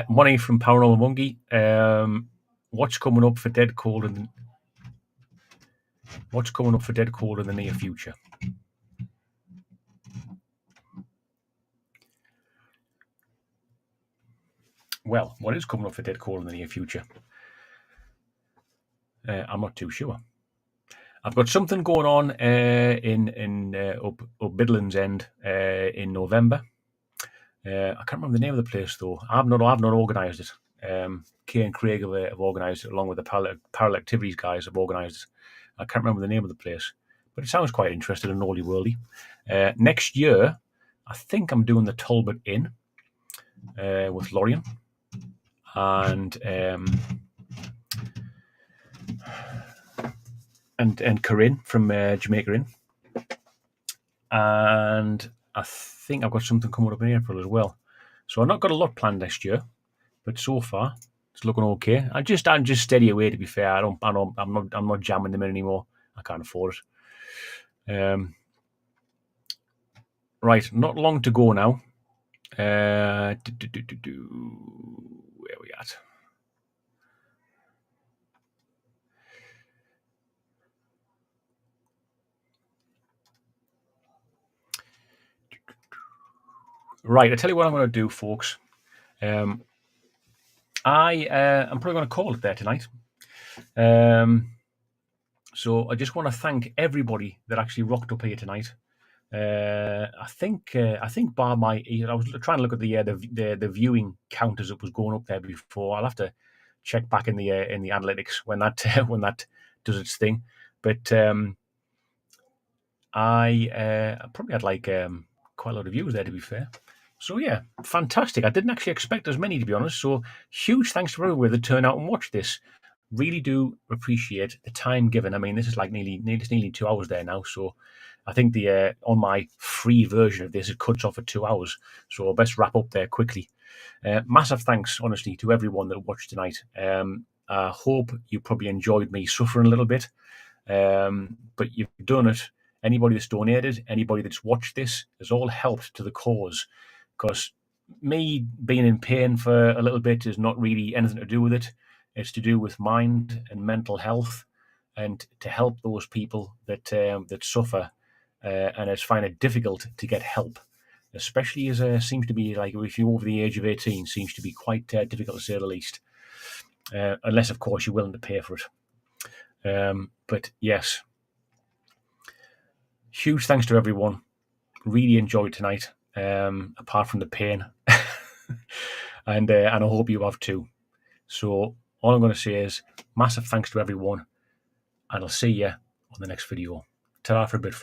Money from Paranormal Monkey. What's coming up for Dead Cold in the near future? Well, what is coming up for Dead Cold in the near future? I'm not too sure. I've got something going on in up Midlands End in November. I can't remember the name of the place though. I've not organised it. Kay and Craig have organised it, along with the Parallel Activities guys have organised it. I can't remember the name of the place, but it sounds quite interesting and oldie worldy. Next year, I think I'm doing the Talbot Inn with Lorien and Corinne from Jamaica Inn, and I think I've got something coming up in April as well. So I've not got a lot planned next year, but so far it's looking okay. I'm just steady away. To be fair, I'm not jamming them in anymore. I can't afford it. Right, not long to go now. Where are we at? Right, I tell you what I'm going to do, folks. I'm probably going to call it there tonight. So I just want to thank everybody that actually rocked up here tonight. I think bar my, I was trying to look at the viewing count as it was going up there before. I'll have to check back in the analytics when that does its thing. But I probably had quite a lot of views there, to be fair. So yeah, fantastic. I didn't actually expect as many, to be honest. So huge thanks to everyone that turned out and watched this. Really do appreciate the time given. I mean, this is nearly 2 hours there now. So I think the on my free version of this, it cuts off at 2 hours. So I'll best wrap up there quickly. Massive thanks, honestly, to everyone that watched tonight. I hope you probably enjoyed me suffering a little bit, but you've done it anybody that's donated, anybody that's watched this, has all helped to the cause. Because me being in pain for a little bit is not really anything to do with it. It's to do with mind and mental health, and to help those people that that suffer and it's find it difficult to get help, especially as seems to be like if you're over the age of 18, seems to be quite difficult to say the least. Unless, of course, you're willing to pay for it. But yes, huge thanks to everyone. Really enjoyed tonight, apart from the pain. and I hope you have too. So all I'm going to say is massive thanks to everyone, and I'll see you on the next video. Ta-ra for a bit.